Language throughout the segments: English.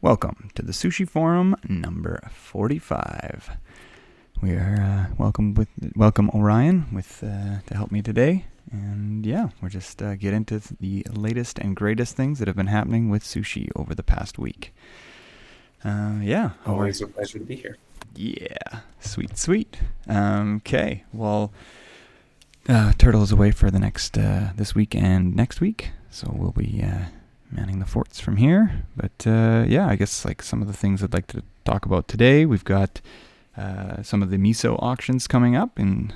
Welcome to the Sushi Forum number 45. We are welcome Orion to help me today, and we're just get into the latest and greatest things that have been happening with sushi over the past week. Always a pleasure to be here. Yeah, sweet. Okay, well, Turtle is away for the next this week and next week, so we'll be manning the forts from here. But I guess like some of the things I'd like to talk about today, we've got some of the MISO auctions coming up, and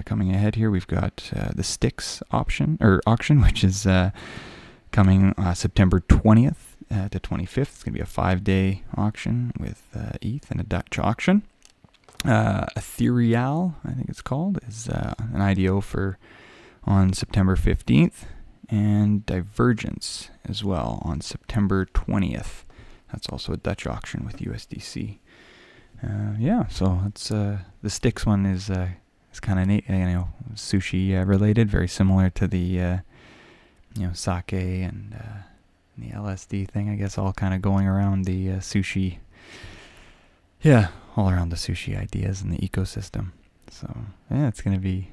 coming ahead here, we've got the STIX auction, which is coming September 20th to 25th. It's going to be a 5-day auction with ETH and a Dutch auction. Ethernaal, I think it's called, is an IDO on September 15th, and Divergence as well on September 20th. That's also a Dutch auction with USDC. So it's the STIX one is kind of neat, sushi related, very similar to the sake and the LSD thing, I guess, all kind of going around the sushi. Yeah, all around the sushi ideas and the ecosystem. So it's gonna be.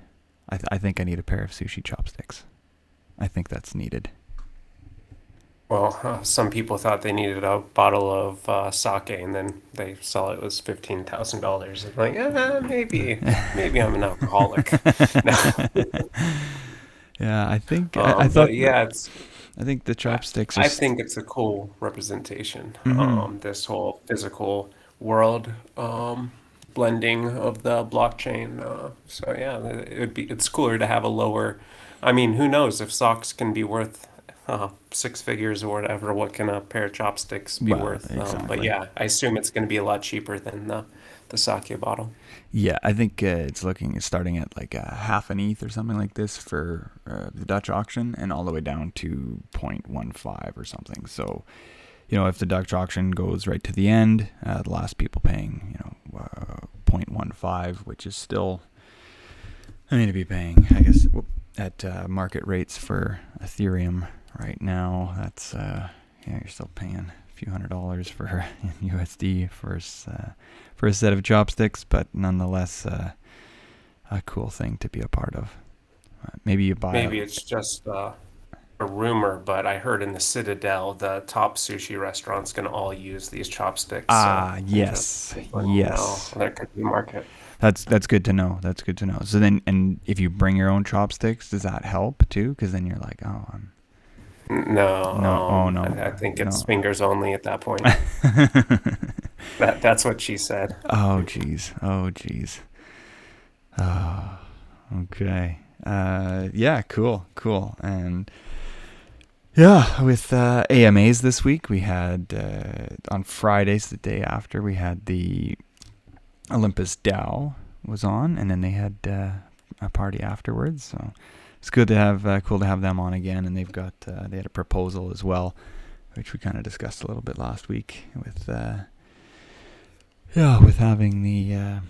I think I need a pair of sushi chopsticks. I think that's needed. Well, some people thought they needed a bottle of sake, and then they saw it was $15,000. And like, maybe I'm an alcoholic. Yeah, I think I thought. I think the chopsticks are. I think it's a cool representation. Mm-hmm. This whole physical world blending of the blockchain. It's cooler to have a lower. I mean, who knows if socks can be worth 6 figures or whatever? What can a pair of chopsticks be worth? Exactly. But I assume it's going to be a lot cheaper than the sake bottle. Yeah, I think it's starting at like a half an ETH or something like this for the Dutch auction, and all the way down to 0.15 or something. So, if the Dutch auction goes right to the end, the last people paying, 0.15, which is still, to be paying, I guess, at market rates for Ethereum right now. That's you're still paying a few $100s for USD for a set of chopsticks, but nonetheless a cool thing to be a part of. Maybe you buy. Maybe it's just a rumor, but I heard in the Citadel, the top sushi restaurants can all use these chopsticks. Yes. There could be market. That's good to know. That's good to know. So then, and if you bring your own chopsticks, does that help too? Because then you're like, No. I think it's fingers only at that point. That's what she said. Oh geez. Oh, okay. Cool. And with AMAs this week, we had on Fridays, the day after, we had the Olympus DAO was on, and then they had a party afterwards. So it's good to have cool to have them on again, and they've got they had a proposal as well, which we kind of discussed a little bit last week with having the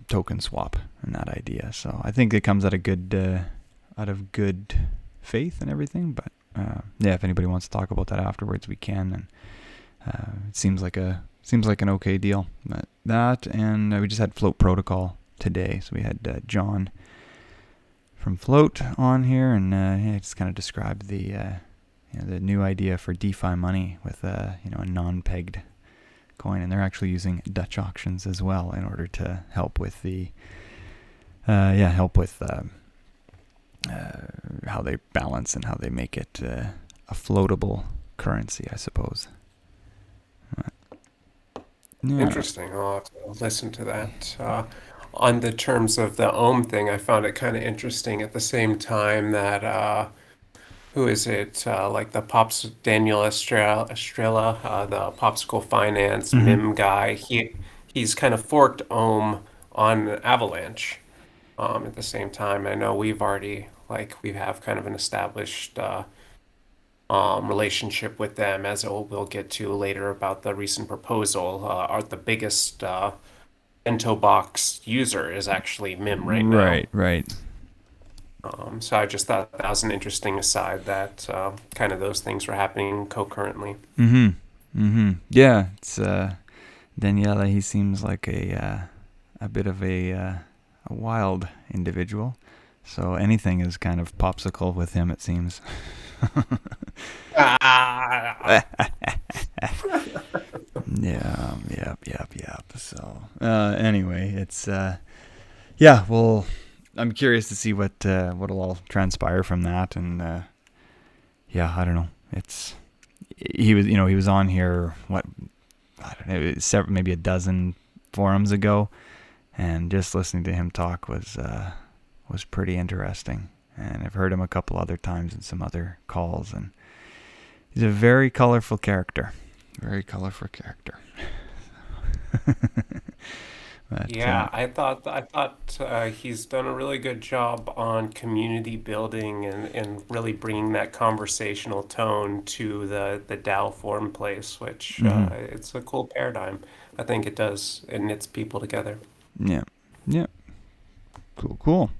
token swap and that idea. So I think it comes out of good faith and everything. But if anybody wants to talk about that afterwards, we can. And it seems like an okay deal. But that, and we just had Float Protocol today, so we had John from Float on here, and he just kind of described the new idea for DeFi money with a non-pegged coin, and they're actually using Dutch auctions as well in order to help with how they balance and how they make it a floatable currency, I suppose. Interesting. I'll have to listen to that. On the terms of the Ohm thing, I found it kind of interesting at the same time that who is it? Like the Daniel Estrella, the Popsicle Finance MIM guy. He's kind of forked Ohm on Avalanche. At the same time, I know we have kind of an established relationship with them, as we'll get to later about the recent proposal. Are the biggest bento box user is actually MIM right now. Right. So I just thought that was an interesting aside that kind of those things were happening concurrently. Mm-hmm. Yeah, it's Daniela. He seems like a bit of a wild individual. So anything is kind of popsicle with him, it seems. Ah! Yeah, yep. So anyway, it's yeah. Well, I'm curious to see what'll all transpire from that, and yeah, I don't know. He was on here, what, I don't know, maybe a dozen forums ago, and just listening to him talk was pretty interesting. And I've heard him a couple other times in some other calls, and he's a very colorful character. Very colorful character. But Yeah, I thought he's done a really good job on community building and really bringing that conversational tone to the DAO forum place, which mhm. it's a cool paradigm. I think it does. It knits people together. Yeah, yeah, cool.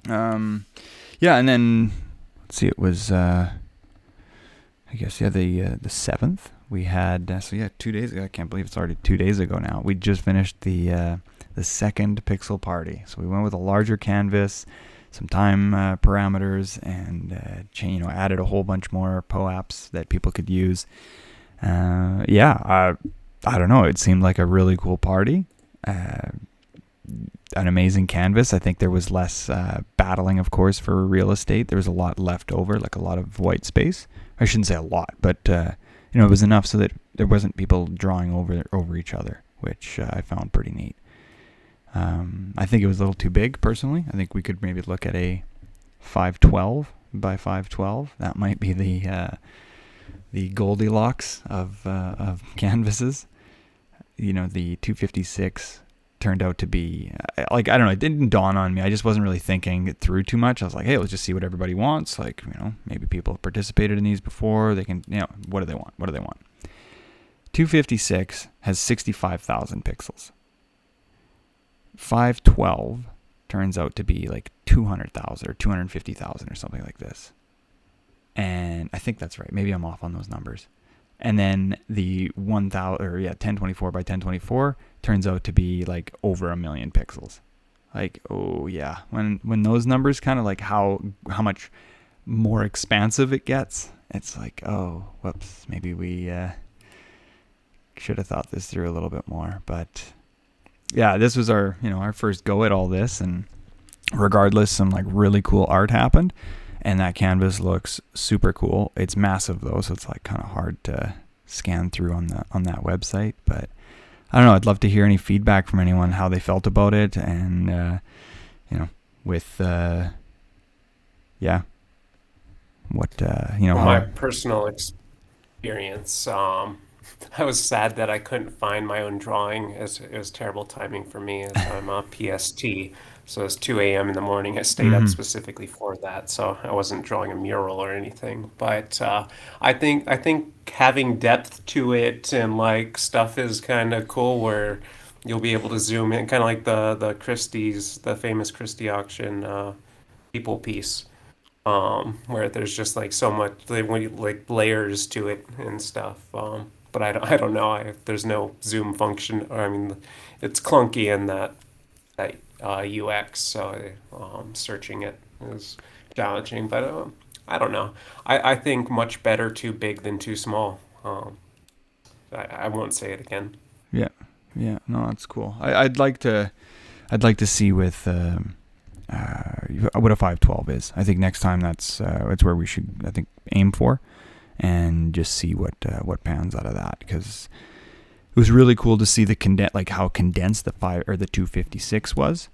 Yeah, and then let's see, it was I guess yeah the 7th we had so yeah 2 days ago. I can't believe it's already 2 days ago now. We just finished the second pixel party. So we went with a larger canvas, some time parameters, and added a whole bunch more POAPs that people could use. I don't know. It seemed like a really cool party. An amazing canvas. I think there was less battling, of course, for real estate. There was a lot left over, like a lot of white space. I shouldn't say a lot, but it was enough so that there wasn't people drawing over each other, which I found pretty neat. I think it was a little too big, personally. I think we could maybe look at a 512 by 512. That might be the Goldilocks of canvases. The 256 turned out to be I don't know. It didn't dawn on me. I just wasn't really thinking it through too much. I was like, hey, let's just see what everybody wants. Like, maybe people have participated in these before. They can, what do they want? 256 has 65,000 pixels. 512 turns out to be like 200,000 or 250,000 or something like this. And I think that's right. Maybe I'm off on those numbers. And then the 1024 by 1024 turns out to be like over 1,000,000 pixels. Like, oh yeah, when those numbers kind of like how much more expansive it gets, it's like, oh, whoops, maybe we should have thought this through a little bit more. But yeah, this was our first go at all this, and regardless, some like really cool art happened, and that canvas looks super cool. It's massive though, so it's like kind of hard to scan through on that website. But I don't know. I'd love to hear any feedback from anyone, how they felt about it, and with what From my how. personal experience, I was sad that I couldn't find my own drawing. It was terrible timing for me as I'm a PST. So it's 2 a.m. in the morning. I stayed up Mhm. specifically for that, so I wasn't drawing a mural or anything. But I think having depth to it and like stuff is kind of cool where you'll be able to zoom in, kind of like the famous Christie auction people piece where there's just like so much like layers to it and stuff. But I don't know. There's no zoom function. Or I mean, it's clunky in that UX. So searching it is challenging. But I don't know. I think much better too big than too small. I won't say it again. Yeah, yeah. No, that's cool. I'd like to see with what a 512 is. I think next time that's where we should, I think, aim for, and just see what pans out of that, because it was really cool to see how condensed the 256 was,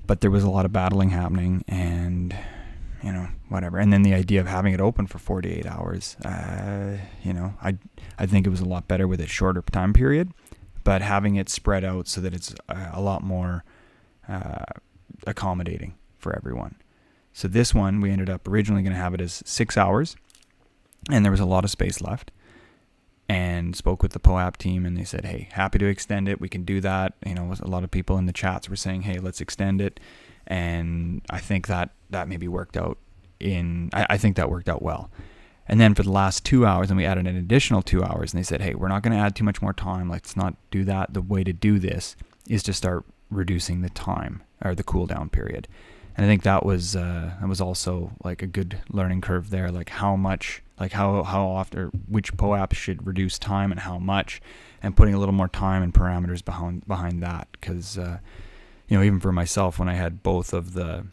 but there was a lot of battling happening, and whatever. And then the idea of having it open for 48 hours, I think it was a lot better with a shorter time period, but having it spread out so that it's a lot more accommodating for everyone. So this one, we ended up originally going to have it as 6 hours, and there was a lot of space left, and spoke with the POAP team, and they said, hey, happy to extend it. We can do that. A lot of people in the chats were saying, hey, let's extend it. And I think that maybe worked out I think that worked out well. And then for the last 2 hours, and we added an additional 2 hours, and they said, hey, we're not going to add too much more time. Let's not do that. The way to do this is to start reducing the time, or the cooldown period. And I think that was also like a good learning curve there, like how much, like how often, or which POAP should reduce time and how much, and putting a little more time and parameters behind that. Because even for myself, when I had both of the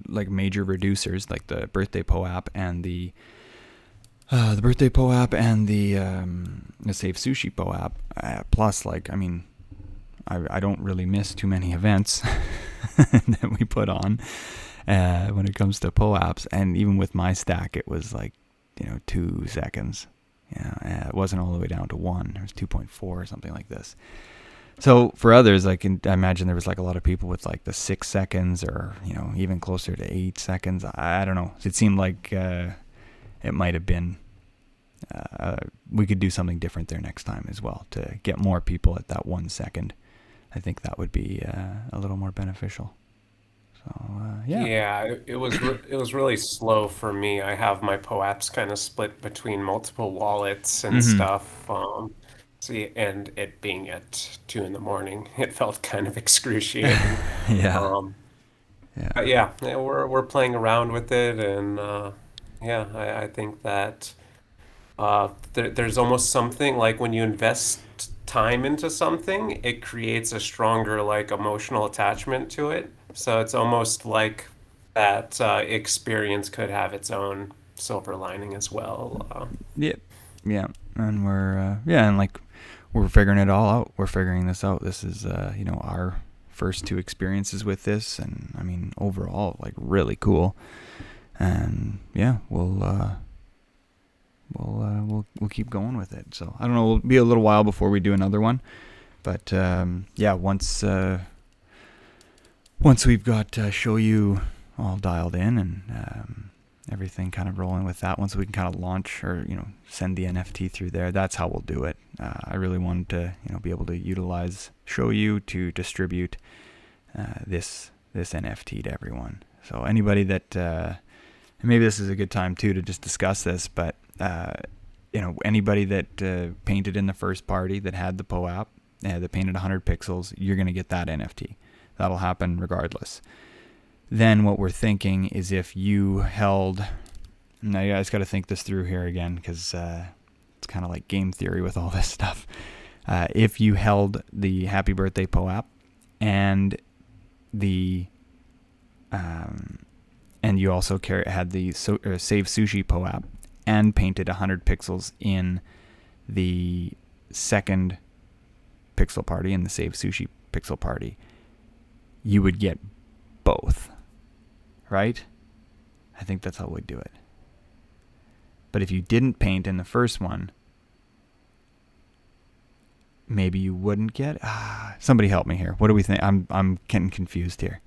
like major reducers, like the birthday POAP and the birthday POAP and the Save Sushi POAP, plus, like, I mean, I don't really miss too many events that we put on when it comes to POAPs. And even with my stack, it was like, 2 seconds. It wasn't all the way down to 1. It was 2.4 or something like this. So for others, I imagine there was like a lot of people with like the 6 seconds, or, even closer to 8 seconds. I don't know. It seemed like it might have been, we could do something different there next time as well to get more people at that 1 second. I think that would be a little more beneficial. So yeah. Yeah, it was really slow for me. I have my POAPs kind of split between multiple wallets and Mm-hmm. stuff. See, and it being at 2 in the morning, it felt kind of excruciating. Yeah. Um, Yeah. but yeah, we're playing around with it, and yeah, I think that there's almost something like when you invest time into something, it creates a stronger like emotional attachment to it. So it's almost like that experience could have its own silver lining as well. Yeah. Yeah. And and like we're figuring it all out. We're figuring this out. This is our first 2 experiences with this, and I mean overall like really cool. And yeah, we'll keep going with it. So I don't know. It'll be a little while before we do another one, but yeah, once we've got Shoyu all dialed in and everything kind of rolling with that, once we can kind of launch or send the NFT through there, that's how we'll do it. I really wanted to be able to utilize Shoyu to distribute this NFT to everyone. So anybody that and maybe this is a good time too to just discuss this, but anybody that painted in the first party that had the POAP, that painted 100 pixels, you're going to get that NFT. That'll happen regardless. Then what we're thinking is if you held, now you guys got to think this through here again, because it's kind of like game theory with all this stuff. If you held the Happy Birthday POAP and the and you also had the Save Sushi POAP and painted 100 pixels in the second pixel party and the Save Sushi pixel party, you would get both, right? I think that's how we'd do it. But if you didn't paint in the first one, maybe you wouldn't get. Somebody help me here. What do we think? I'm getting confused here.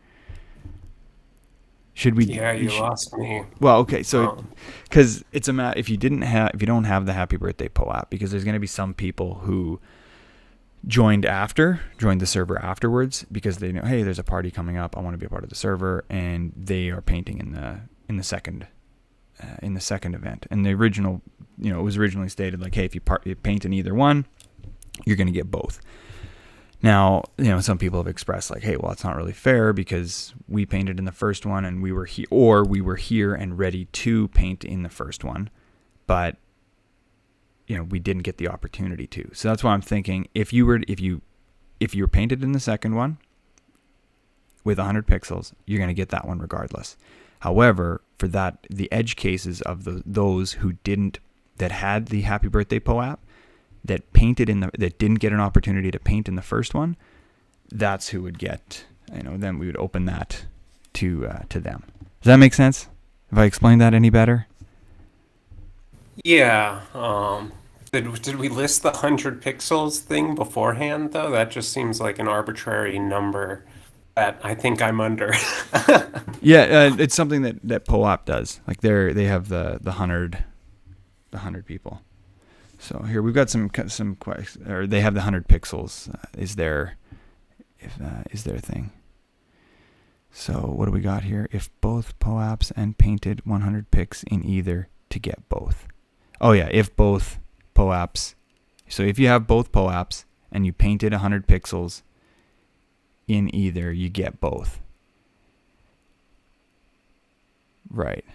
Should we? Yeah, you lost me. Well, okay, so because it's a if you don't have the Happy Birthday POAP, because there's going to be some people who joined the server afterwards because they know, hey, there's a party coming up, I want to be a part of the server, and they are painting in the second event. And the original, it was originally stated like, hey, if you paint in either one, you're going to get both. Now, some people have expressed like, hey, well, it's not really fair because we painted in the first one and we were here and ready to paint in the first one, but we didn't get the opportunity to. So that's why I'm thinking if you were painted in the second one with 100 pixels, you're going to get that one regardless. However, for the edge cases of those who that had the Happy Birthday POAP, that painted that didn't get an opportunity to paint in the first one, that's who would get, then we would open that to them. Does that make sense? Have I explained that any better? Yeah. Did we list the 100 pixels thing beforehand though? That just seems like an arbitrary number that I think I'm under. Yeah, it's something that POAP does. Like they have the 100 people. So here we've got some or they have the 100 pixels is their thing. So what do we got here? If both POAPs and painted 100 pics in either to get both. Oh yeah, if both POAPs. So if you have both POAPs and you painted 100 pixels in either, you get both. Right.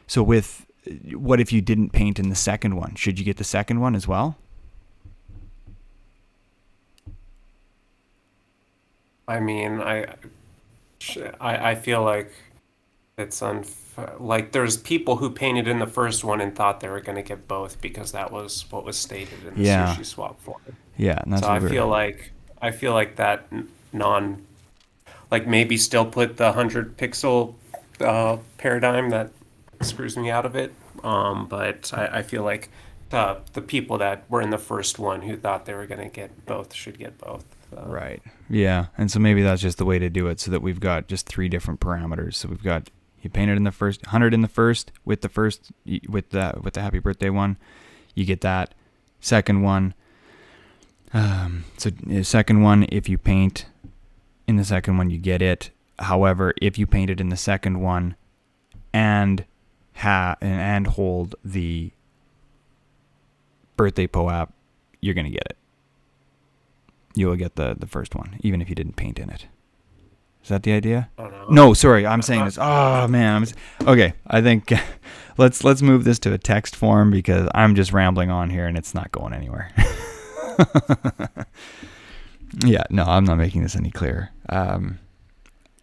So what if you didn't paint in the second one? Should you get the second one as well? I mean, I feel like it's like there's people who painted in the first one and thought they were going to get both because that was what was stated in the Sushi Swap form. Yeah, and that's so I feel like that like maybe still put the 100 pixel paradigm that screws me out of it. But I feel like the people that were in the first one who thought they were going to get both should get both. Right. Yeah. And so maybe that's just the way to do it, so that we've got just 3 different parameters. So we've got, you painted in the first, 100 in the first with the happy birthday one, you get that. Second one, so second one, if you paint in the second one, you get it. However, if you painted in the second one and hold the birthday POAP, you're gonna get it. You will get the first one, even if you didn't paint in it. Is that the idea? I don't know. No, sorry, I'm saying this. Oh man, okay. I think let's move this to a text form, because I'm just rambling on here and it's not going anywhere. Yeah, no, I'm not making this any clearer.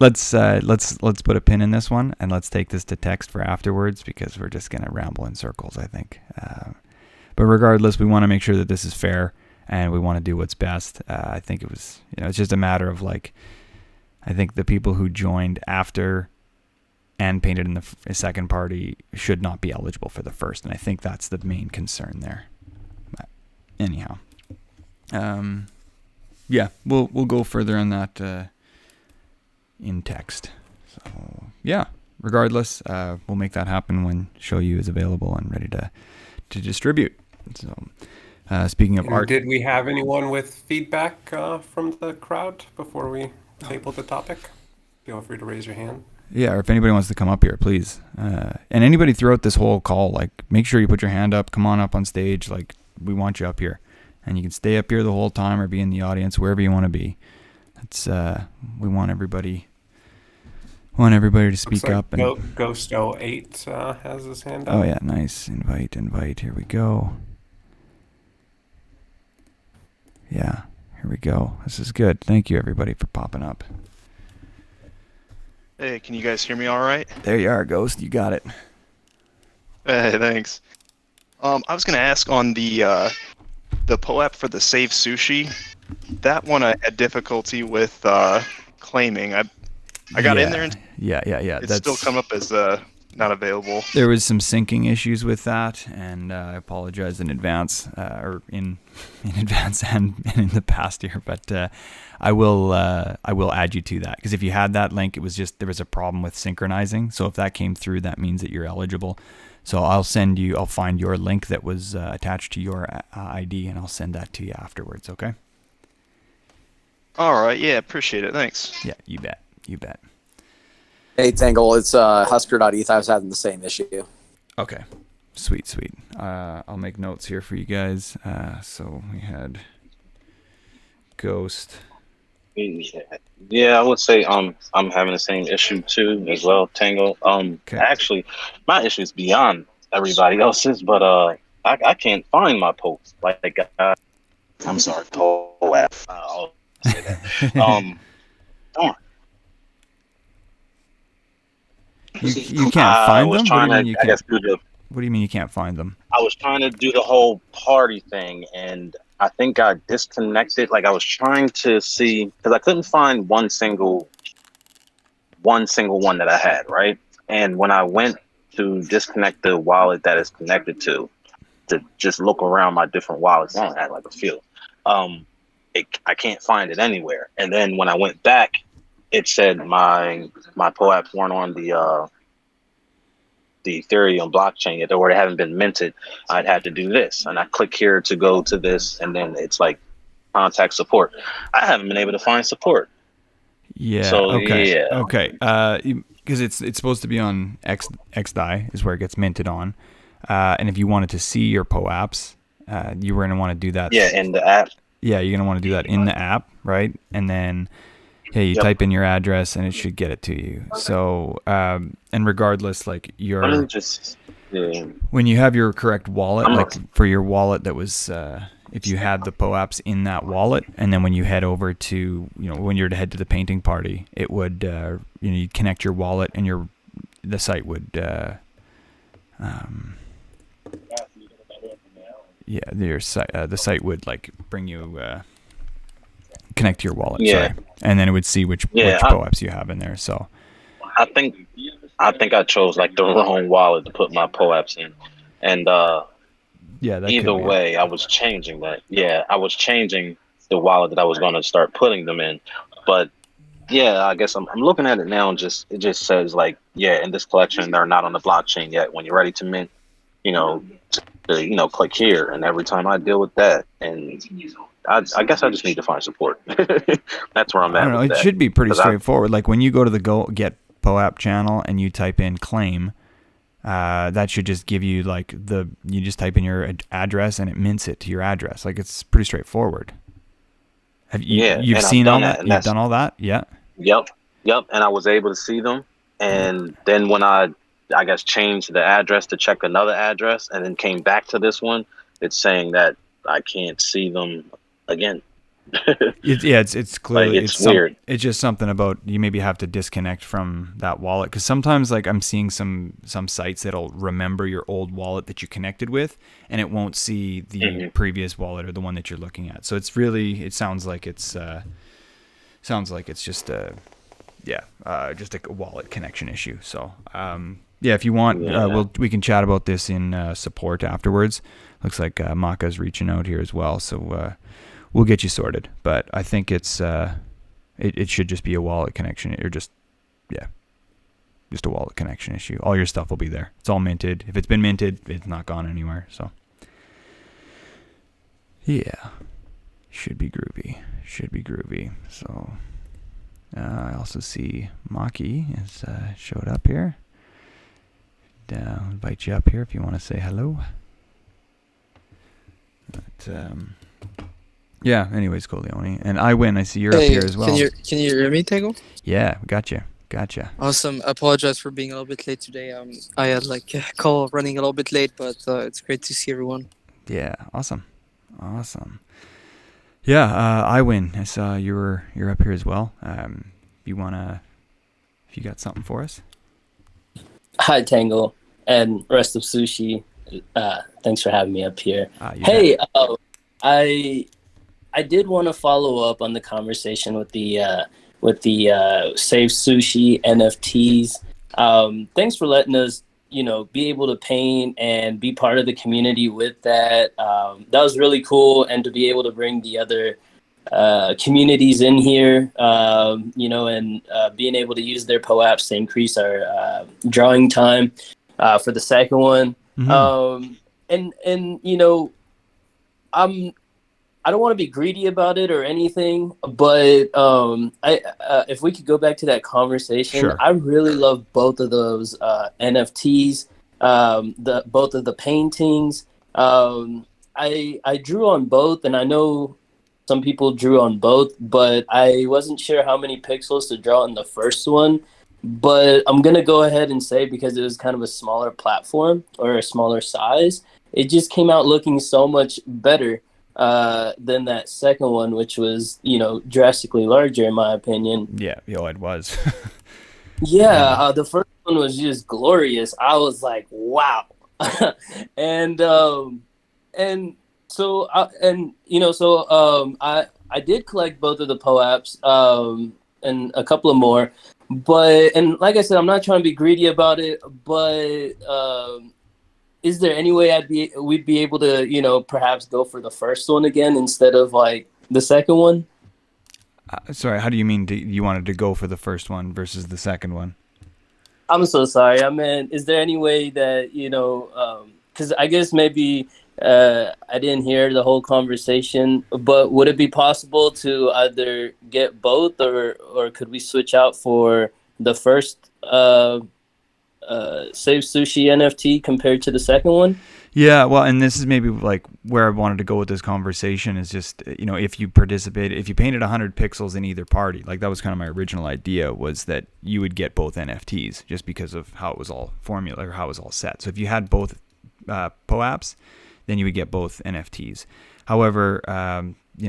Let's put a pin in this one, and let's take this to text for afterwards, because we're just gonna ramble in circles, I think. But regardless, we want to make sure that this is fair, and we want to do what's best. I think it was, it's just a matter of like, I think the people who joined after and painted in the second party should not be eligible for the first, and I think that's the main concern there. But anyhow, yeah, we'll go further on that in text. So yeah, regardless, we'll make that happen when Shoyu is available and ready to distribute. So speaking of art, did we have anyone with feedback from the crowd before we table the topic? Feel free to raise your hand. Yeah, or if anybody wants to come up here, please. And anybody throughout this whole call, like, make sure you put your hand up. Come on up on stage. Like, we want you up here. And you can stay up here the whole time or be in the audience, wherever you want to be. That's we want everybody to speak up. And Ghost08 has his hand up. Oh yeah, nice. Invite. Here we go. Yeah, here we go. This is good. Thank you, everybody, for popping up. Hey, can you guys hear me all right? There you are, Ghost. You got it. Hey, thanks. I was going to ask on the POAP for the Save Sushi. That one I had difficulty with claiming. I got in there and it's still come up as not available. There was some syncing issues with that, and I apologize in advance, or in advance and in the past here. But I will add you to that, because if you had that link, it was just there was a problem with synchronizing. So if that came through, that means that you're eligible. So I'll find your link that was attached to your ID, and I'll send that to you afterwards. Okay. All right. Yeah, appreciate it. Thanks. Yeah, you bet. Hey, Tangle, it's Husker.eth. I was having the same issue. Okay. Sweet. I'll make notes here for you guys. So we had Ghost. Yeah, I would say I'm having the same issue too as well, Tangle. Okay. Actually, my issue is beyond everybody else's, but I can't find my post. Like I'm sorry, POAP. I'll say that. Darn. You can't find them? What do you mean you can't? What do you mean you can't find them? I was trying to do the whole party thing, and I think I disconnected. Like I was trying to see, because I couldn't find one single one that I had, right? And when I went to disconnect the wallet that it's connected to just look around my different wallets, I don't have like a feel. I can't find it anywhere. And then when I went back, it said my POAPs weren't on the Ethereum blockchain yet, or they haven't been minted. I'd have to do this, and I click here to go to this, and then it's like contact support. I haven't been able to find support. Yeah. So Okay. yeah, Okay. Because it's supposed to be on XDAI is where it gets minted on, and if you wanted to see your POAPs, you were gonna want to do that. yeah, in the app. Yeah, you're gonna want to do that in the app, right? And then, yeah, you Yep. type in your address and it should get it to you. So, and regardless, like Let me just. Yeah. when you have your correct wallet, I'm like not- for your wallet that was, if you had the POAPs in that wallet, and then when you head over to, when you're to head to the painting party, it would, you'd connect your wallet and the site would, the site would like bring you, connect to your wallet. Yeah. Sorry. And then it would see which Yeah, POAPs you have in there. So, I think I chose like the wrong wallet to put my POAPs in, and yeah, that either could be it. way, I was changing that. Yeah, I was changing the wallet that I was going to start putting them in, but yeah, I guess I'm looking at it now, and it just says like, yeah, in this collection they're not on the blockchain yet. When you're ready to mint, click here, and every time I deal with that, and I guess I just need to find support. That's where I'm I at don't know. with It that. should be pretty 'Cause straightforward. Like when you go to the Get POAP channel and you type in claim, that should just give you you just type in your address and it mints it to your address. Like it's pretty straightforward. You've and I've seen done all that, that? and You've done all that? Yeah. Yep, and I was able to see them, and then when I guess changed the address to check another address, and then came back to this one, it's saying that I can't see them again. It's clearly Like, it's weird. It's just something about you maybe have to disconnect from that wallet, because sometimes like I'm seeing some sites that'll remember your old wallet that you connected with, and it won't see the previous wallet or the one that you're looking at. So it sounds like it's just just a wallet connection issue. So if you want, we can chat about this in support afterwards. Looks like Maka's reaching out here as well, so we'll get you sorted. But I think it's it should just be a wallet connection, or just a wallet connection issue. All your stuff will be there. It's all minted. If it's been minted, it's not gone anywhere. So yeah, should be groovy. So I also see Maki has showed up here. I'll invite you up here if you want to say hello. But anyways, Coleone. And I win. I see you're up here as well. Can you hear me, Tango? Yeah, gotcha. Awesome. I apologize for being a little bit late today. I had like a call running a little bit late, but it's great to see everyone. Yeah, awesome. Yeah, I win. I saw you're up here as well. If you got something for us? Hi, Tango, and rest of Sushi. Thanks for having me up here. Hey, I did want to follow up on the conversation with the Save Sushi NFTs. Thanks for letting us, be able to paint and be part of the community with that. That was really cool, and to be able to bring the other communities in here, and being able to use their POAPs to increase our drawing time for the second one. Mm-hmm. I don't want to be greedy about it or anything, but if we could go back to that conversation, Sure. I really love both of those NFTs, both of the paintings. I drew on both, and I know some people drew on both, but I wasn't sure how many pixels to draw on the first one. But I'm going to go ahead and say, because it was kind of a smaller platform or a smaller size, it just came out looking so much better than that second one, which was, drastically larger in my opinion. Yeah, it was. The first one was just glorious. I was like, wow. I did collect both of the POAPs and a couple of more, and like I said, I'm not trying to be greedy about it, but is there any way we'd be able to, perhaps go for the first one again instead of like the second one? Sorry, how do you mean you wanted to go for the first one versus the second one? I'm so sorry. I meant, is there any way that, because I guess maybe I didn't hear the whole conversation, but would it be possible to either get both, or could we switch out for the first Save Sushi NFT compared to the second one? Yeah, well, and this is maybe like where I wanted to go with this conversation is just, if you painted 100 pixels in either party, like that was kind of my original idea, was that you would get both NFTs just because of how it was all formula or how it was all set. So if you had both POAPs, then you would get both NFTs. However,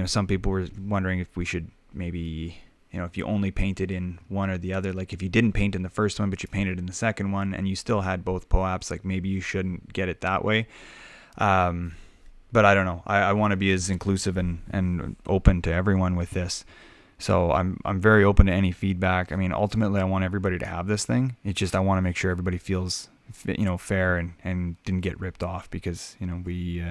some people were wondering if we should maybe, if you only painted in one or the other, like if you didn't paint in the first one but you painted in the second one and you still had both POAPs, like maybe you shouldn't get it that way. But I don't know. I want to be as inclusive and open to everyone with this. So I'm very open to any feedback. I mean, ultimately I want everybody to have this thing. It's just I want to make sure everybody feels fair and didn't get ripped off, because we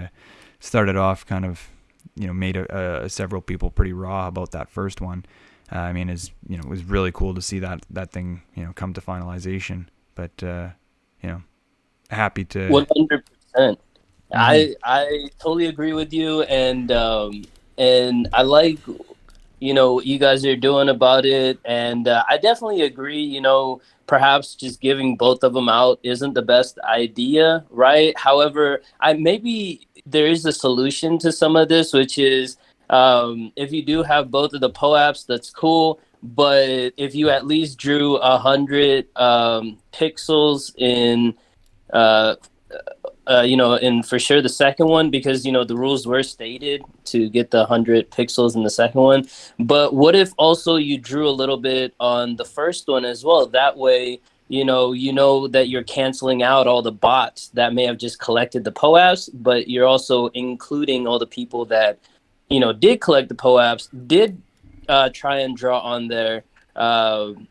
started off kind of made several people pretty raw about that first one. I mean, it was really cool to see that thing, come to finalization. But, happy to. 100%. I totally agree with you, and I like, what you guys are doing about it, and I definitely agree. Perhaps just giving both of them out isn't the best idea, right? However, maybe there is a solution to some of this, which is, if you do have both of the POAPs, that's cool. But if you at least drew 100 pixels in, in for sure the second one, because the rules were stated to get the 100 pixels in the second one. But what if also you drew a little bit on the first one as well? That way, you know that you're canceling out all the bots that may have just collected the POAPs, but you're also including all the people that did collect the POAPs, did try and draw on there, and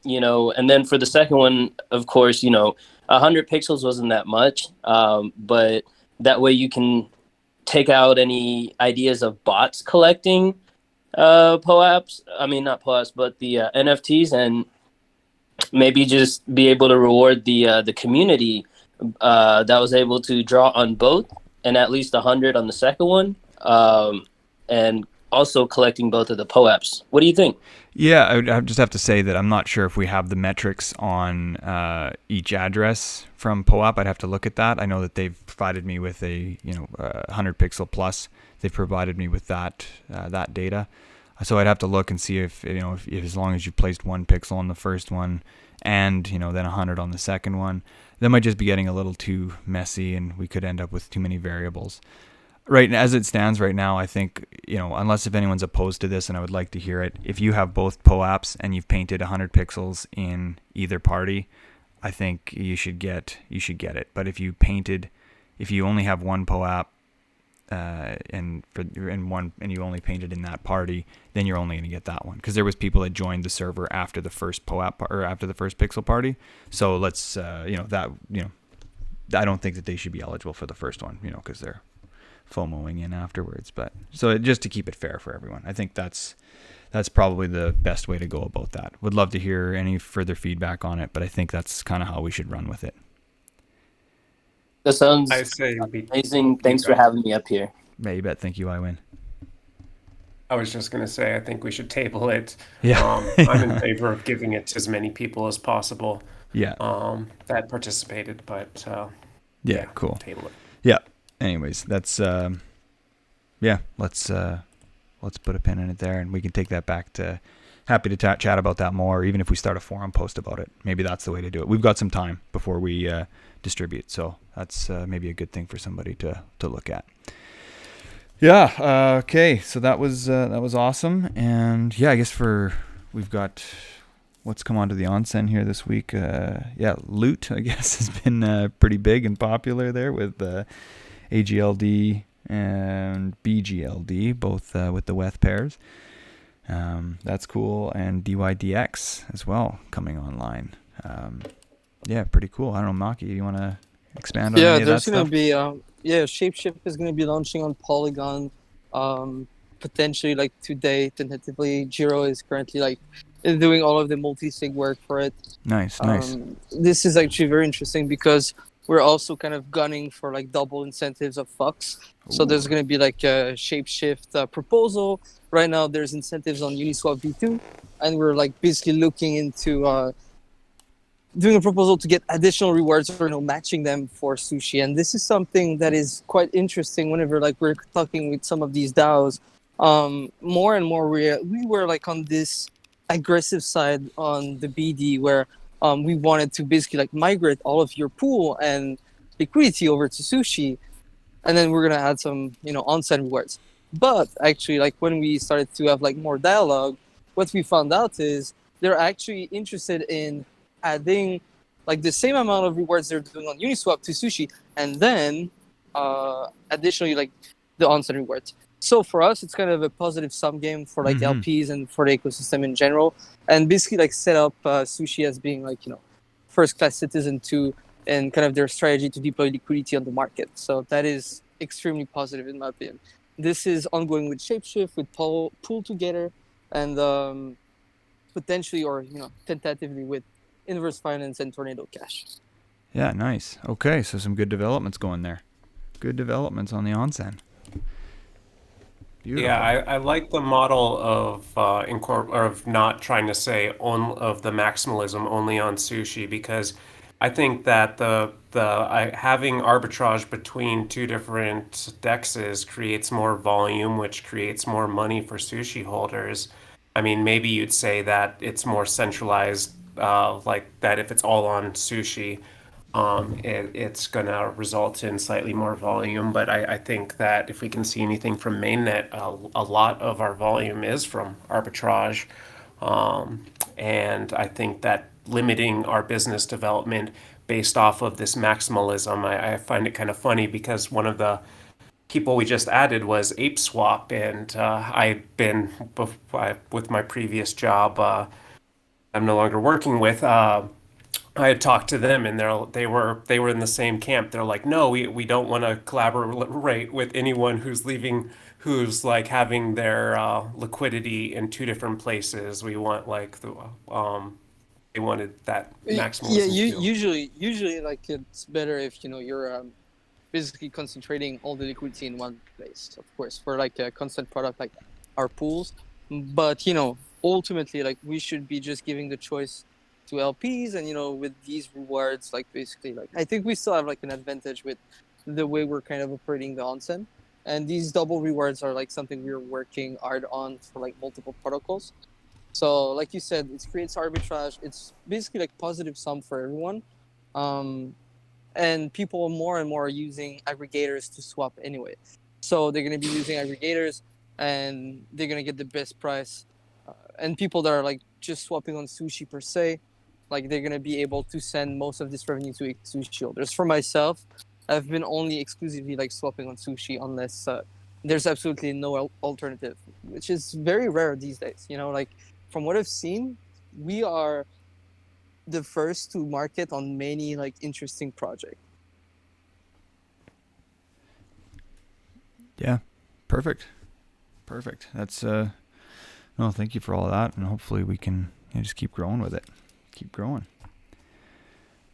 then for the second one, of course, 100 pixels wasn't that much, but that way you can take out any ideas of bots collecting POAPs. I mean, not POAPs, but the NFTs, and maybe just be able to reward the community that was able to draw on both, and at least 100 on the second one. And also collecting both of the POAPs. What do you think? Yeah, I would just have to say that I'm not sure if we have the metrics on each address from POAP. I'd have to look at that. I know that they've provided me with a 100 pixel plus. They've provided me with that data. So I'd have to look and see if as long as you placed 1 pixel on the first one and then 100 on the second one, that might just be getting a little too messy, and we could end up with too many variables. Right, as it stands right now, I think, unless if anyone's opposed to this, and I would like to hear it, if you have both POAPs and you've painted 100 pixels in either party, I think you should get it. But if you only have one POAP and you only painted in that party, then you're only going to get that one, because there was people that joined the server after the first POAP or after the first pixel party. So let's I don't think that they should be eligible for the first one, because they're FOMOing in afterwards. But so just to keep it fair for everyone, I think that's probably the best way to go about that. Would love to hear any further feedback on it, but I think that's kind of how we should run with it. That sounds amazing. Thanks for having me up here. Yeah, you bet. Thank you, Iwin. I was just going to say, I think we should table it. Yeah. I'm in favor of giving it to as many people as possible. Yeah. That participated, but yeah, cool. Table it. Yeah. Anyways, that's let's put a pin in it there, and we can take that back to. Happy to chat about that more, even if we start a forum post about it. Maybe that's the way to do it. We've got some time before we distribute, so that's maybe a good thing for somebody to look at. Yeah. Okay. So that was awesome, and yeah, I guess we've got what's come onto the onsen here this week. Loot, I guess, has been pretty big and popular there with AGLD and BGLD, both with the WETH pairs. That's cool, and DYDX as well coming online. Pretty cool. I don't know, Maki, you want to expand on any of that stuff? Yeah, there's going to be Shapeshift is going to be launching on Polygon potentially like today. Tentatively, Jiro is currently doing all of the multi-sig work for it. Nice. This is actually very interesting because we're also kind of gunning for like double incentives of Fox. So there's going to be like a Shapeshift proposal. Right now, there's incentives on Uniswap V2, and we're like basically looking into doing a proposal to get additional rewards or matching them for sushi. And this is something that is quite interesting whenever like we're talking with some of these DAOs. More and more we were like on this aggressive side on the BD where we wanted to basically like migrate all of your pool and liquidity over to sushi, and then we're gonna add some onsen rewards. But actually, like when we started to have like more dialogue, what we found out is they're actually interested in adding like the same amount of rewards they're doing on Uniswap to sushi, and then additionally like the onsen rewards. So for us, it's kind of a positive sum game for like LPs and for the ecosystem in general, and basically like set up sushi as being like first class citizen to and kind of their strategy to deploy liquidity on the market. So that is extremely positive in my opinion. This is ongoing with Shapeshift, with PoolTogether, and potentially or tentatively with Inverse Finance and Tornado Cash. Yeah, nice. Okay, so some good developments going there. Good developments on the onsen. Beautiful. Yeah, I like the model of of not trying to say of the maximalism only on sushi, because I think that having arbitrage between two different dexes creates more volume, which creates more money for sushi holders. I mean, maybe you'd say that it's more centralized, like that if it's all on sushi, it's going to result in slightly more volume. But I think that if we can see anything from mainnet, a lot of our volume is from arbitrage. And I think that limiting our business development based off of this maximalism, I find it kind of funny because one of the people we just added was ApeSwap, and I've been with my previous job. I'm no longer working with. I had talked to them, and they were in the same camp. They're like, no, we don't want to collaborate with anyone who's leaving, who's like having their liquidity in two different places. We want like they wanted that maximalism. Yeah, usually like it's better if you're basically concentrating all the liquidity in one place. Of course, for like a constant product like our pools, but ultimately like we should be just giving the choice to LPs, and with these rewards, like basically like I think we still have like an advantage with the way we're kind of operating the onsen, and these double rewards are like something we're working hard on for like multiple protocols. So like you said, it creates arbitrage. It's basically like positive sum for everyone, and people more and more are using aggregators to swap anyway. So they're going to be using aggregators, and they're going to get the best price. And people that are like just swapping on sushi per se, like they're gonna be able to send most of this revenue to sushi holders. For myself, I've been only exclusively like swapping on sushi unless there's absolutely no alternative, which is very rare these days. Like from what I've seen, we are the first to market on many like interesting projects. Yeah, perfect. That's no, thank you for all of that, and hopefully we can just keep growing with it. Keep growing.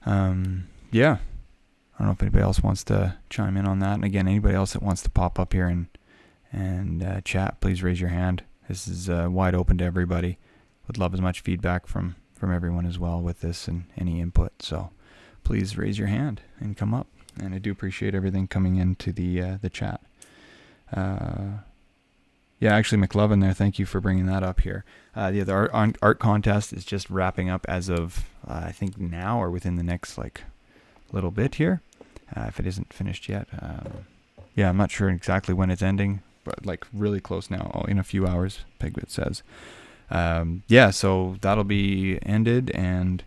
Yeah. I don't know if anybody else wants to chime in on that. And again, anybody else that wants to pop up here and chat, please raise your hand. This is wide open to everybody. Would love as much feedback from everyone as well with this and any input. So please raise your hand and come up. And I do appreciate everything coming into the chat. Yeah, actually, McLovin there, thank you for bringing that up here. The other art contest is just wrapping up as of, I think now or within the next, like, little bit here, if it isn't finished yet. Yeah, I'm not sure exactly when it's ending, but, like, really close now, in a few hours, Pegbit says. Yeah, so that'll be ended, and,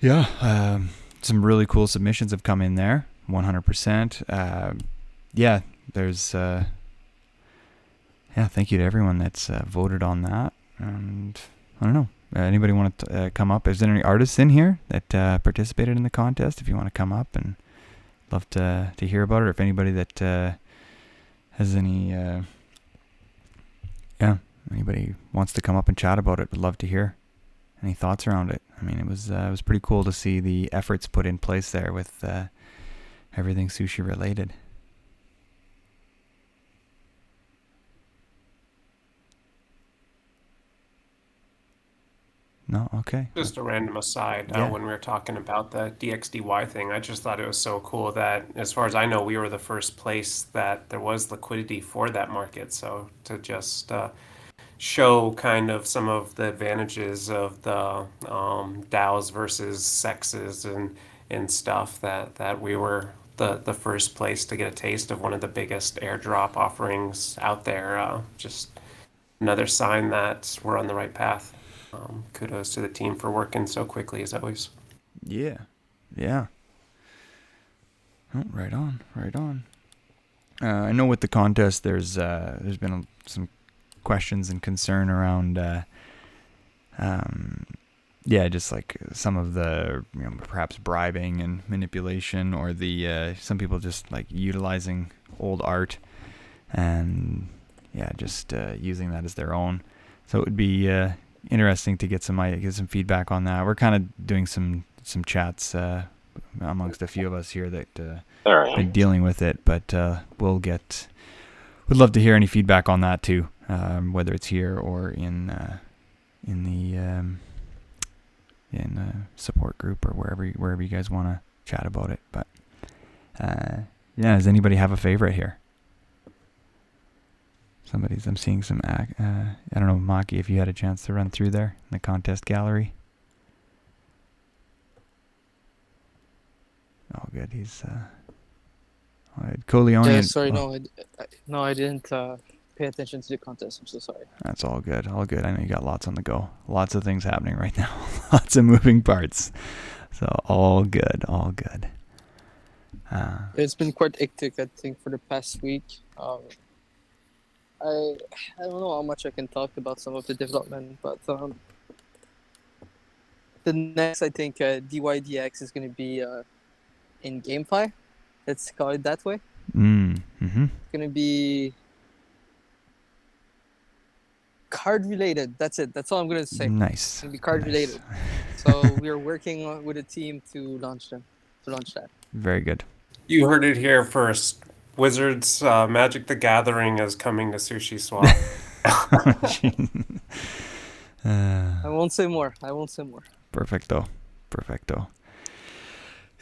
yeah, some really cool submissions have come in there, 100%. Yeah, there's... Yeah, thank you to everyone that's voted on that. And I don't know, anybody want to come up? Is there any artists in here that participated in the contest? If you want to come up, and love to hear about it. Or if anybody that has any, anybody wants to come up and chat about it, would love to hear any thoughts around it? I mean, it was pretty cool to see the efforts put in place there with everything sushi related. No? Okay. Just a random aside, Yeah. when we were talking about the DXDY thing, I just thought it was so cool that, as far as I know, we were the first place that there was liquidity for that market. So to just show kind of some of the advantages of the DAOs versus sexes and stuff, that we were the first place to get a taste of one of the biggest airdrop offerings out there. Just another sign that we're on the right path. Kudos to the team for working so quickly as always. Yeah. Yeah. Oh, right on. Right on. I know with the contest, there's been some questions and concern around, just like some of the, perhaps bribing and manipulation, or the some people just like utilizing old art and just using that as their own. So it would be interesting to get some feedback on that. We're kind of doing some chats amongst a few of us here that been dealing with it, but would love to hear any feedback on that too, whether it's here or in the support group or wherever you guys want to chat about it. But does anybody have a favorite here? I'm seeing some, I don't know, Maki, if you had a chance to run through there in the contest gallery. Oh, good. He's, Coleone. Yeah, sorry, no, I didn't pay attention to the contest. I'm so sorry. That's all good. All good. I know you got lots on the go. Lots of things happening right now. Lots of moving parts. So all good. All good. It's been quite hectic, I think, for the past week. I don't know how much I can talk about some of the development, but the next, I think, DYDX is going to be in Gamefi. Let's call it that way. Mm-hmm. It's going to be card related. That's it. That's all I'm going to say. Nice. It's going to be card related. So we are working with a team to launch that. Very good. You heard it here first. Wizards Magic the Gathering is coming to Sushi Swap. I won't say more. Perfecto.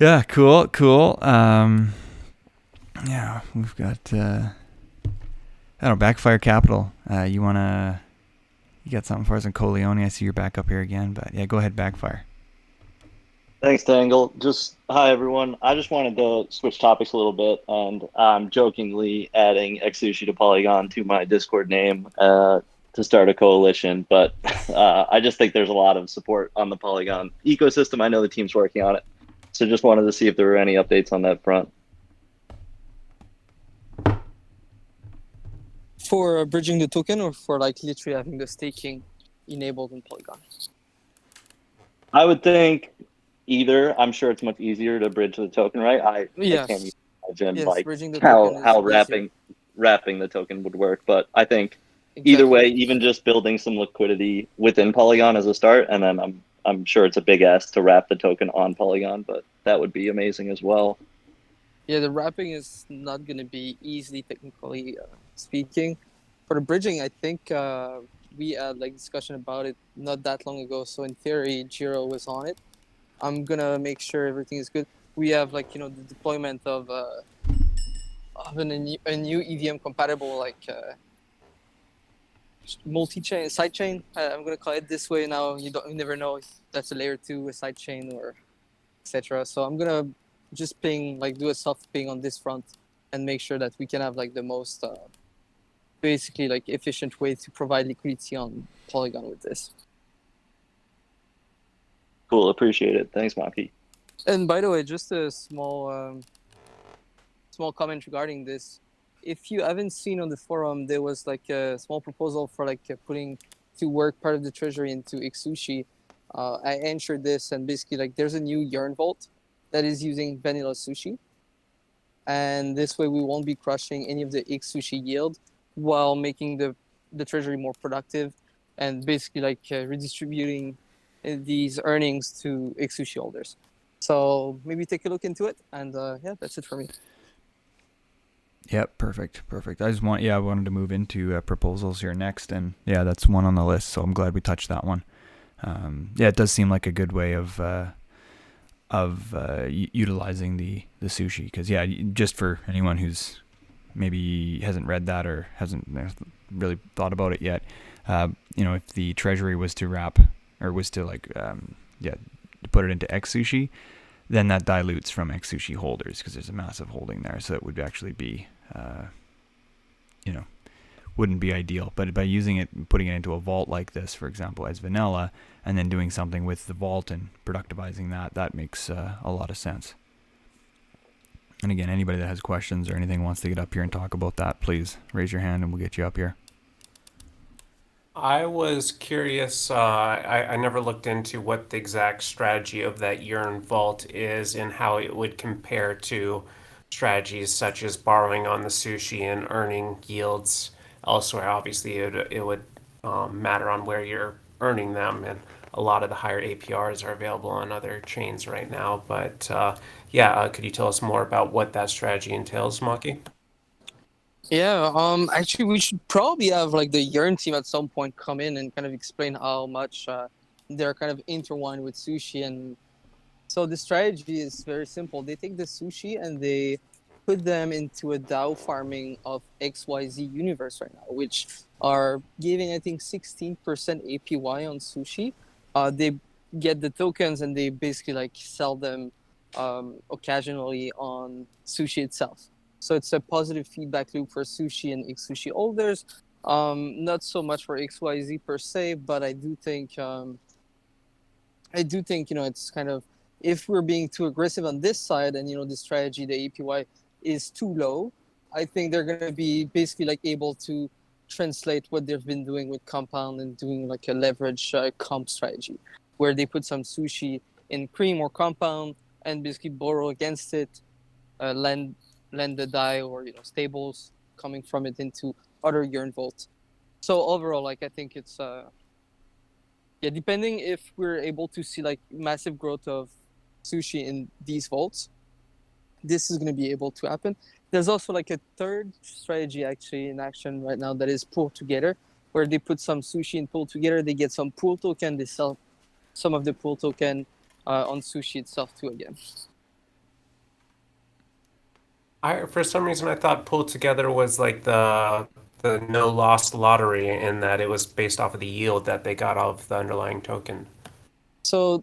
Yeah, cool. We've got Backfire Capital. You got something for us in Coleone? I see you're back up here again, but yeah, go ahead, Backfire. Thanks, Dangle. Hi, everyone. I just wanted to switch topics a little bit, and I'm jokingly adding Xsushi to Polygon to my Discord name to start a coalition, but I just think there's a lot of support on the Polygon ecosystem. I know the team's working on it, so just wanted to see if there were any updates on that front. For bridging the token, or for like literally having the staking enabled in Polygon? I would think either. I'm sure it's much easier to bridge the token, right? I can't even imagine how wrapping the token would work, but I think either way, even just building some liquidity within Polygon as a start, and then I'm sure it's a big ask to wrap the token on Polygon, but that would be amazing as well. Yeah, the wrapping is not going to be easy, technically speaking. For the bridging, I think we had like discussion about it not that long ago. So in theory, Jiro was on it. I'm gonna make sure everything is good. We have the deployment of a new EVM compatible multi-chain sidechain. I'm gonna call it this way now. You never know if that's a layer 2, a sidechain, or etc. So I'm gonna just do a soft ping on this front and make sure that we can have the most basically efficient way to provide liquidity on Polygon with this. Cool, appreciate it. Thanks, Maki. And by the way, just a small comment regarding this. If you haven't seen on the forum, there was a small proposal for putting to work part of the treasury into Xsushi. I answered this, and basically there's a new Yarn Vault that is using vanilla sushi, and this way we won't be crushing any of the Xsushi yield while making the treasury more productive, and basically redistributing these earnings to XSushi holders. So maybe take a look into it, and yeah, that's it for me. Yep, perfect. I wanted to move into proposals here next, and yeah, that's one on the list. So I'm glad we touched that one. Yeah, it does seem like a good way of utilizing the sushi, because yeah, just for anyone who's maybe hasn't read that or hasn't really thought about it yet, if the treasury was to wrap or was to put it into XSushi, then that dilutes from XSushi holders because there's a massive holding there, so it would actually be wouldn't be ideal. But by using it and putting it into a vault like this, for example, as vanilla, and then doing something with the vault and productivizing that makes a lot of sense. And again, anybody that has questions or anything wants to get up here and talk about that, please raise your hand and we'll get you up here. I was curious, I never looked into what the exact strategy of that Yearn vault is and how it would compare to strategies such as borrowing on the sushi and earning yields elsewhere. Obviously, it would matter on where you're earning them, and a lot of the higher APRs are available on other chains right now. But could you tell us more about what that strategy entails, Maki? Yeah, actually, we should probably have like the Yearn team at some point come in and kind of explain how much they're kind of intertwined with sushi. And so the strategy is very simple. They take the sushi and they put them into a DAO farming of XYZ universe right now, which are giving, I think, 16% APY on sushi. They get the tokens and they basically like sell them occasionally on sushi itself. So it's a positive feedback loop for sushi and XSushi holders. Not so much for XYZ per se, but I do think it's kind of, if we're being too aggressive on this side and the strategy, the APY is too low, I think they're going to be basically like able to translate what they've been doing with Compound and doing like a leverage comp strategy where they put some sushi in Cream or Compound and basically borrow against it, lend the DAI or stables coming from it into other Yearn vaults. So overall, like I think it's depending if we're able to see like massive growth of sushi in these vaults, this is going to be able to happen. There's also like a third strategy actually in action right now that is PoolTogether, where they put some sushi in PoolTogether, they get some pool token, they sell some of the pool token on sushi itself too again. For some reason, I thought PoolTogether was like the no loss lottery, in that it was based off of the yield that they got off the underlying token. So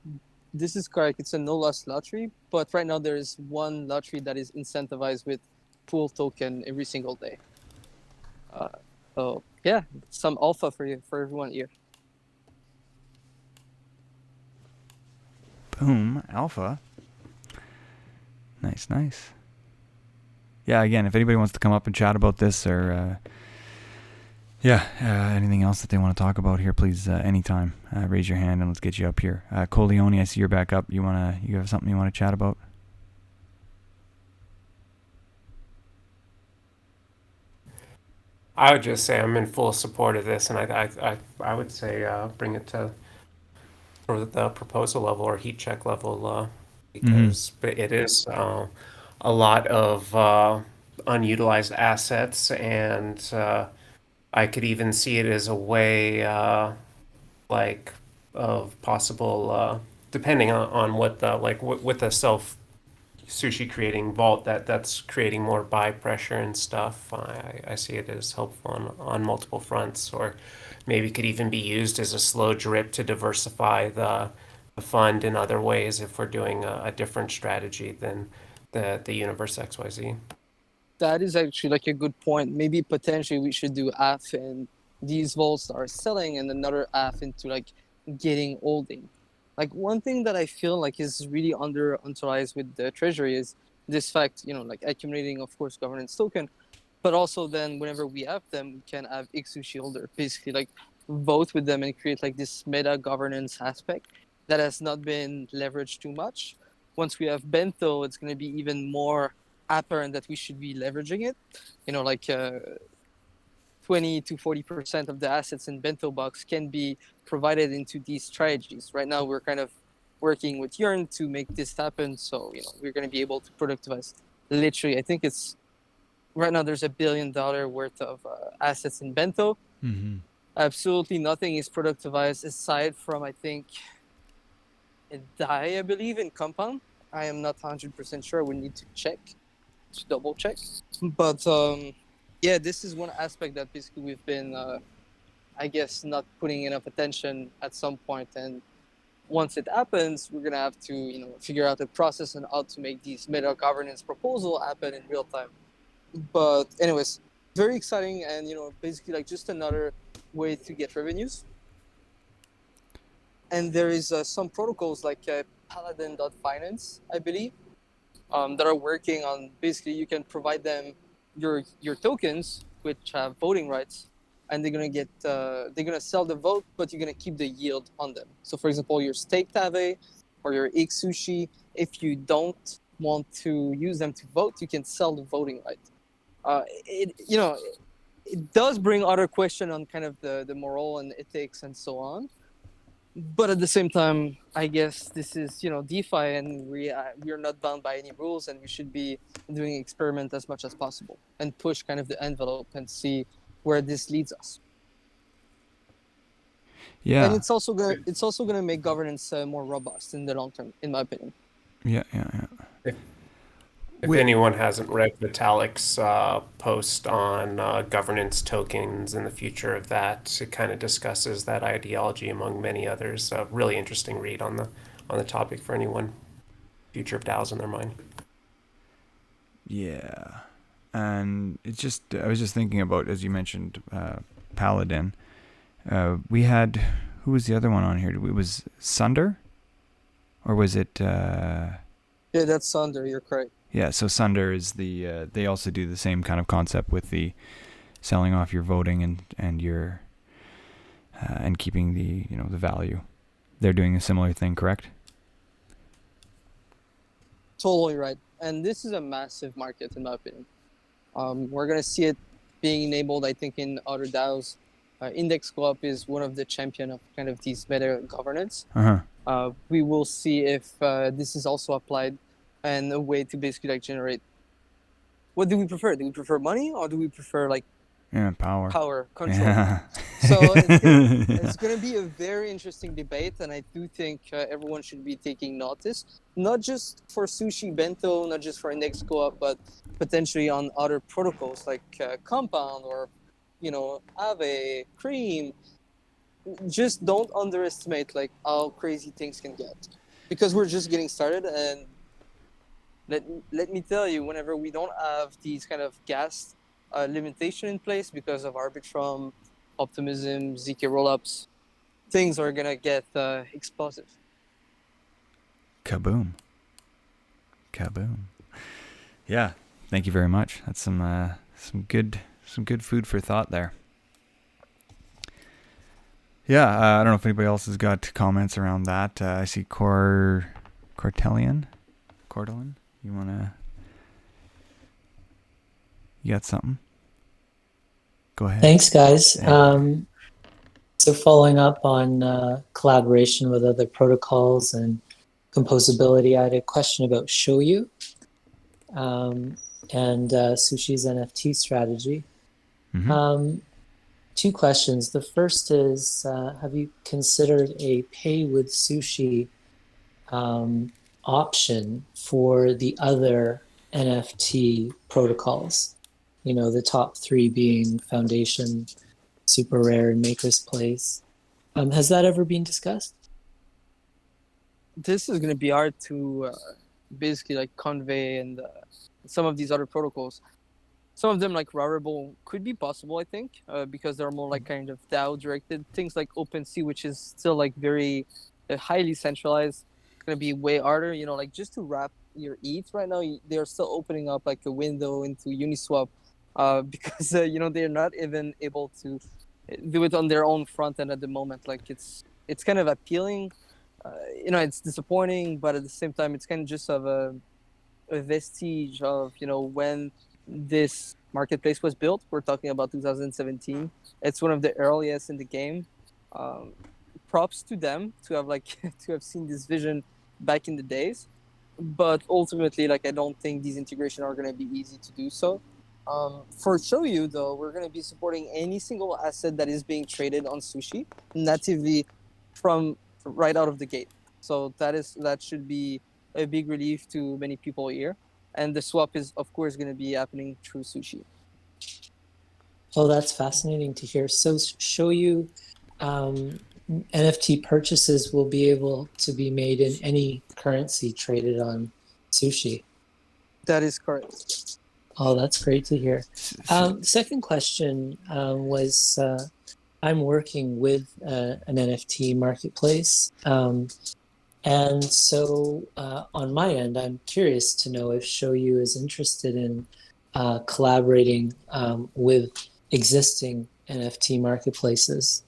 this is correct. It's a no loss lottery, but right now there is one lottery that is incentivized with pool token every single day. So yeah, some alpha for everyone here. Boom, alpha. Nice. Yeah, again, if anybody wants to come up and chat about this or anything else that they want to talk about here, please anytime raise your hand and let's get you up here. Coleone, I see you're back up. You have something you want to chat about? I would just say I'm in full support of this, and I would say bring it to the proposal level or heat check level because it is a lot of unutilized assets, and I could even see it as a way of possible depending on what the with the self sushi creating vault that's creating more buy pressure and stuff. I see it as helpful on multiple fronts, or maybe could even be used as a slow drip to diversify the fund in other ways if we're doing a different strategy than the Universe XYZ. That is actually like a good point. Maybe potentially we should do half and these vaults are selling and another half into like getting holding. Like one thing that I feel like is really underutilized with the treasury is this fact, like accumulating, of course, governance token, but also then whenever we have them, we can have XSushi holder basically like vote with them and create like this meta governance aspect that has not been leveraged too much. Once we have Bento, it's going to be even more apparent that we should be leveraging it. 20 to 40% of the assets in bento box can be provided into these strategies. Right now, we're kind of working with Yearn to make this happen. So, we're going to be able to productivize literally, I think it's right now there's $1 billion worth of assets in bento. Mm-hmm. Absolutely nothing is productivized aside from, I think, a DAI, I believe, in compound. I am not 100% sure. We need to double check. But yeah, this is one aspect that basically we've been, I guess, not putting enough attention at some point. And once it happens, we're gonna have to, figure out the process and how to make these meta governance proposal happen in real time. But anyways, very exciting, and basically like just another way to get revenues. And there is some protocols like Paladin.finance, I believe, that are working on basically you can provide them your tokens which have voting rights, and they're gonna sell the vote, but you're gonna keep the yield on them. So for example, your steak tave or your egg sushi, if you don't want to use them to vote, you can sell the voting right. It does bring other question on kind of the moral and ethics and so on. But at the same time, I guess this is DeFi, and we are not bound by any rules, and we should be doing experiment as much as possible and push kind of the envelope and see where this leads us. Yeah, and it's also gonna make governance more robust in the long term, in my opinion. Yeah. If anyone hasn't read Vitalik's post on governance tokens and the future of that, it kind of discusses that ideology among many others. A really interesting read on the topic for anyone. Future of DAOs in their mind. Yeah, and I was just thinking about, as you mentioned, Paladin. We had, who was the other one on here? It was Sunder, or was it? Yeah, that's Sunder. You're correct. Yeah, so Sunder is they also do the same kind of concept with the selling off your voting and your and keeping the the value. They're doing a similar thing, correct? Totally right. And this is a massive market, in my opinion. We're gonna see it being enabled, I think, in other DAOs. Index Co-op is one of the champion of kind of these meta governance. We will see if this is also applied and a way to basically like generate. What do we prefer? Do we prefer money, or do we prefer like power control? Yeah. So it's gonna be a very interesting debate, and I do think everyone should be taking notice, not just for Sushi Bento, not just for Index Co-op, but potentially on other protocols like Compound or Aave, Cream. Just don't underestimate like how crazy things can get, because we're just getting started. And let me tell you, whenever we don't have these kind of gas limitation in place because of Arbitrum, Optimism, ZK rollups, things are gonna get explosive. Kaboom. Yeah, thank you very much. That's some good food for thought there. Yeah, I don't know if anybody else has got comments around that. I see Cortelian. You got something? Go ahead. Thanks, guys. So following up on collaboration with other protocols and composability, I had a question about Shoyu and Sushi's NFT strategy. Mm-hmm. 2 questions. The first is, have you considered a pay with Sushi option for the other NFT protocols? The top 3 being Foundation, Super Rare, and Maker's Place. Has that ever been discussed? This is going to be hard to basically like convey, and some of these other protocols. Some of them, like Rarible, could be possible, I think, because they're more like kind of DAO directed. Things like OpenSea, which is still like very highly centralized, going to be way harder. Like just to wrap your ETH right now, they're still opening up like a window into Uniswap, because they're not even able to do it on their own front end at the moment. Like it's kind of appealing, it's disappointing, but at the same time, it's kind of just of a vestige of when this marketplace was built. We're talking about 2017. It's one of the earliest in the game. Props to them to have to have seen this vision back in the days. But ultimately, I don't think these integrations are going to be easy to do so. For Shoyu, though, we're going to be supporting any single asset that is being traded on Sushi natively from right out of the gate. So that should be a big relief to many people here. And the swap is, of course, going to be happening through Sushi. Oh, that's fascinating to hear. So Shoyu NFT purchases will be able to be made in any currency traded on Sushi. That is correct. Oh, that's great to hear. Second question was I'm working with an NFT marketplace. And so on my end, I'm curious to know if Shoyu is interested in collaborating with existing NFT marketplaces.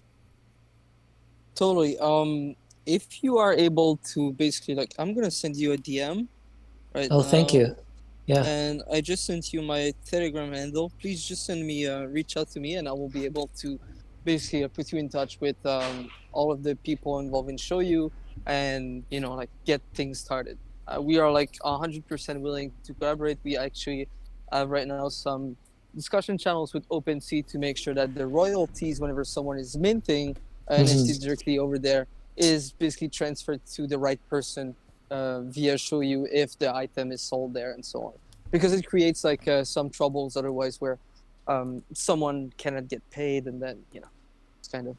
Totally. If you are able to basically I'm gonna send you a DM right now. Oh, thank you. Yeah. And I just sent you my Telegram handle. Please just send me, reach out to me, and I will be able to basically put you in touch with all of the people involved in Shoyu, and get things started. We are 100% willing to collaborate. We actually have right now some discussion channels with OpenSea to make sure that the royalties, whenever someone is minting an NFT directly over there, is basically transferred to the right person via Shoyu if the item is sold there and so on, because it creates some troubles otherwise where someone cannot get paid, and then it's kind of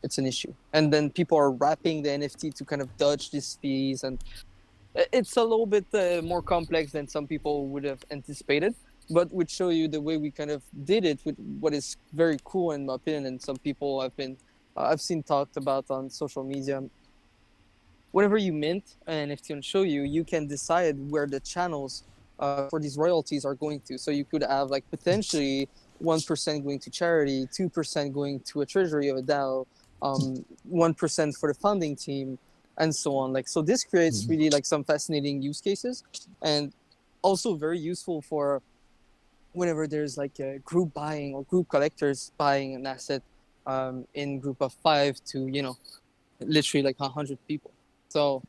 it's an issue, and then people are wrapping the NFT to kind of dodge these fees, and it's a little bit more complex than some people would have anticipated. But would show you the way we kind of did it with what is very cool in my opinion, and some people I've seen talked about on social media. Whenever you mint an NFT on Shoyu, you can decide where the channels for these royalties are going to. So you could have potentially 1% going to charity, 2% going to a treasury of a DAO, 1% for the founding team, and so on. So this creates really some fascinating use cases, and also very useful for whenever there's a group buying or group collectors buying an asset in group of 5 to literally 100 people. So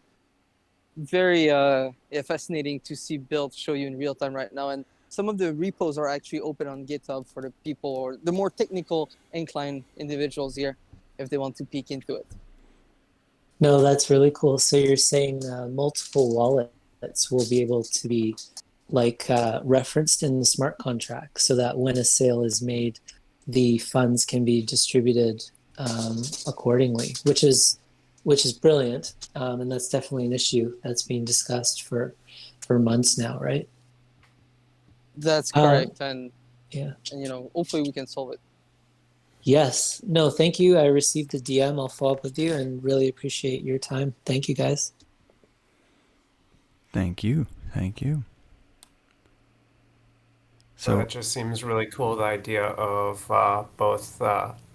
very fascinating to see build Shoyu in real time right now, and some of the repos are actually open on GitHub for the people or the more technical inclined individuals here if they want to peek into it. No, that's really cool. So you're saying multiple wallets will be able to be referenced in the smart contract, so that when a sale is made, the funds can be distributed accordingly, which is brilliant, and that's definitely an issue that's being discussed for months now, right? That's correct, and yeah, and hopefully we can solve it. Yes. No, thank you. I received the DM. I'll follow up with you, and really appreciate your time. Thank you, guys. Thank you. So it just seems really cool, the idea of both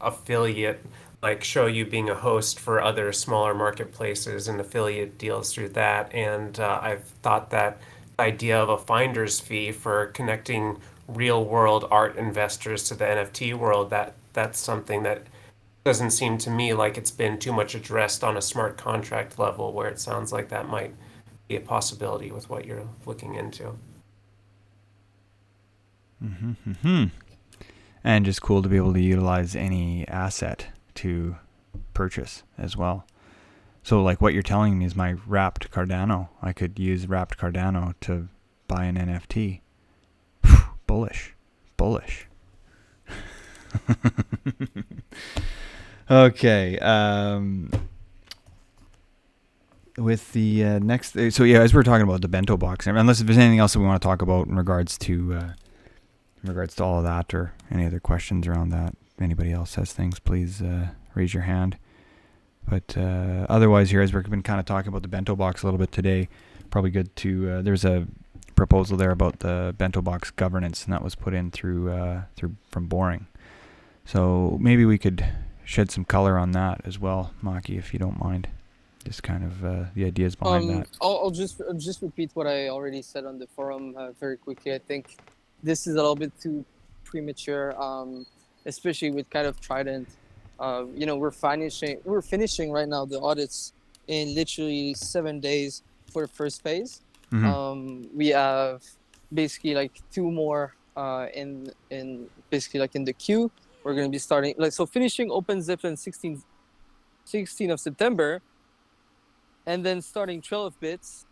affiliate, Shoyu being a host for other smaller marketplaces and affiliate deals through that. And I've thought that idea of a finder's fee for connecting real world art investors to the NFT world, that's something that doesn't seem to me like it's been too much addressed on a smart contract level, where it sounds like that might be a possibility with what you're looking into. And just cool to be able to utilize any asset to purchase as well. So what you're telling me is my wrapped Cardano. I could use wrapped Cardano to buy an NFT. Bullish. Okay. With the next, so yeah, as we're talking about the bento box, unless there's anything else that we want to talk about in regards to all of that, or any other questions around that, if anybody else has things, please raise your hand. But otherwise, here, as we've been kind of talking about the bento box a little bit today, probably good to there's a proposal there about the bento box governance, and that was put in through from Boring. So maybe we could shed some color on that as well, Maki, if you don't mind. Just kind of the ideas behind that. I'll just repeat what I already said on the forum very quickly. I think this is a little bit too premature, especially with kind of Trident. We're finishing right now the audits in literally 7 days for the first phase. We have basically like 2 more in basically like in the queue. We're going to be starting finishing OpenZip on 16th of September, and then starting Trail of Bits,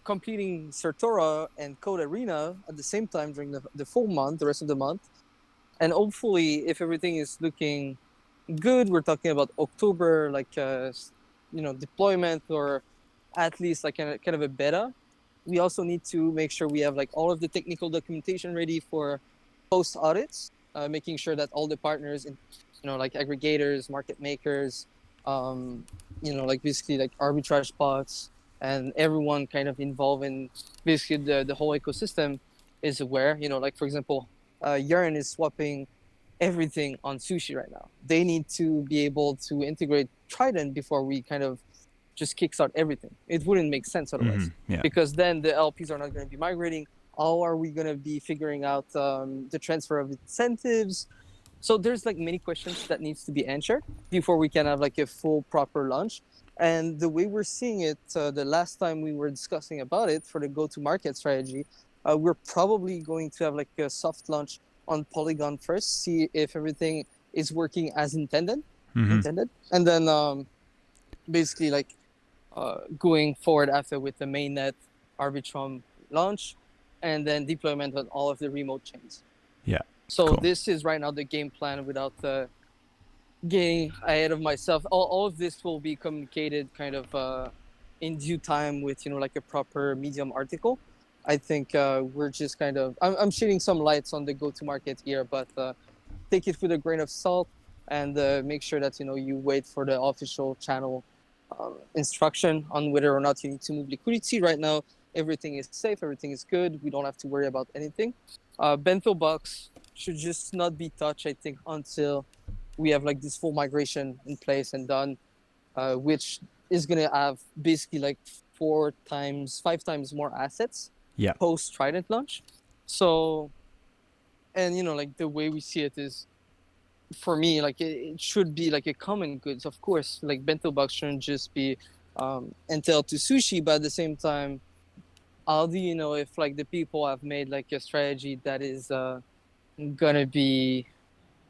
completing Certora and Code Arena at the same time during the full month, the rest of the month. And hopefully, if everything is looking good, we're talking about October, deployment, or at least like kind of a beta. We also need to make sure we have like all of the technical documentation ready for post audits, making sure that all the partners, like aggregators, market makers, basically like arbitrage bots, and everyone kind of involved in basically the whole ecosystem is aware. Like for example, Yearn is swapping everything on Sushi right now. They need to be able to integrate Trident before we kind of just kickstart everything. It wouldn't make sense otherwise, because then the LPs are not going to be migrating. How are we going to be figuring out the transfer of incentives? So there's like many questions that needs to be answered before we can have like a full proper launch. And the way we're seeing it, the last time we were discussing about it for the go-to-market strategy, we're probably going to have like a soft launch on Polygon first, see if everything is working as intended, and then basically like going forward after with the mainnet Arbitrum launch, and then deployment on all of the remote chains. Yeah. So this is right now the game plan without getting ahead of myself. All of this will be communicated kind of in due time with like a proper Medium article. I think we're just kind of I'm shedding some lights on the go-to-market here, but take it with a grain of salt, and make sure that you wait for the official channel instruction on whether or not you need to move liquidity. Right now, everything is safe, everything is good. We don't have to worry about anything. Bento box should just not be touched, I think, until we have like this full migration in place and done, which is gonna have basically like 5 times more assets post Trident launch. So, and like the way we see it is, for me, like it should be like a common goods. Of course, like bento box shouldn't just be entailed to Sushi, but at the same time, how do you know if like the people have made like a strategy that is gonna be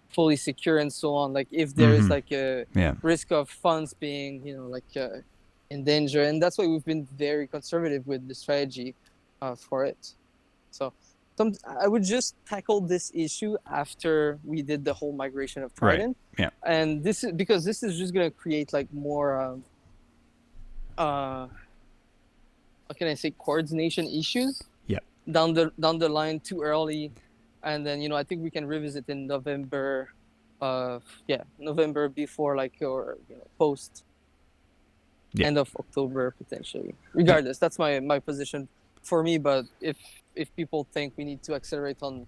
fully secure and so on? Like if there is like a risk of funds being in danger, and that's why we've been very conservative with the strategy for it. So I would just tackle this issue after we did the whole migration of Trident. Right. Yeah. And this is because this is just gonna create like more how can I say, coordination issues down the line too early. And then I think we can revisit in November before like or post end of October potentially. Regardless, that's my position for me. But if people think we need to accelerate on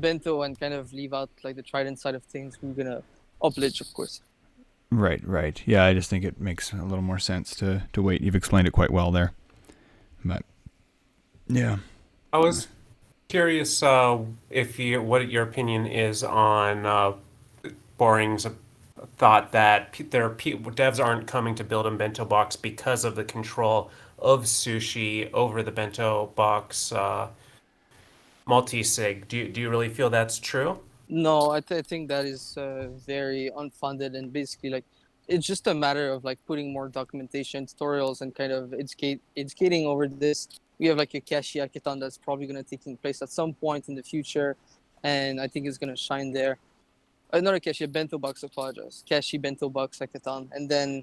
bento and kind of leave out like the Trident side of things, we're gonna oblige, of course. Right. Yeah, I just think it makes a little more sense to wait. You've explained it quite well there. But yeah, I was curious what your opinion is on Boring's thought that devs aren't coming to build in bento box because of the control of Sushi over the bento box multi-sig. Do you really feel that's true? No, I think that is very unfunded, and basically like it's just a matter of like putting more documentation, tutorials, and kind of educating over this. We have like a Kashi hackathon that's probably going to take place at some point in the future, and I think it's going to shine there. Not a Kashi, a bento box, apologize. Kashi bento box hackathon, and then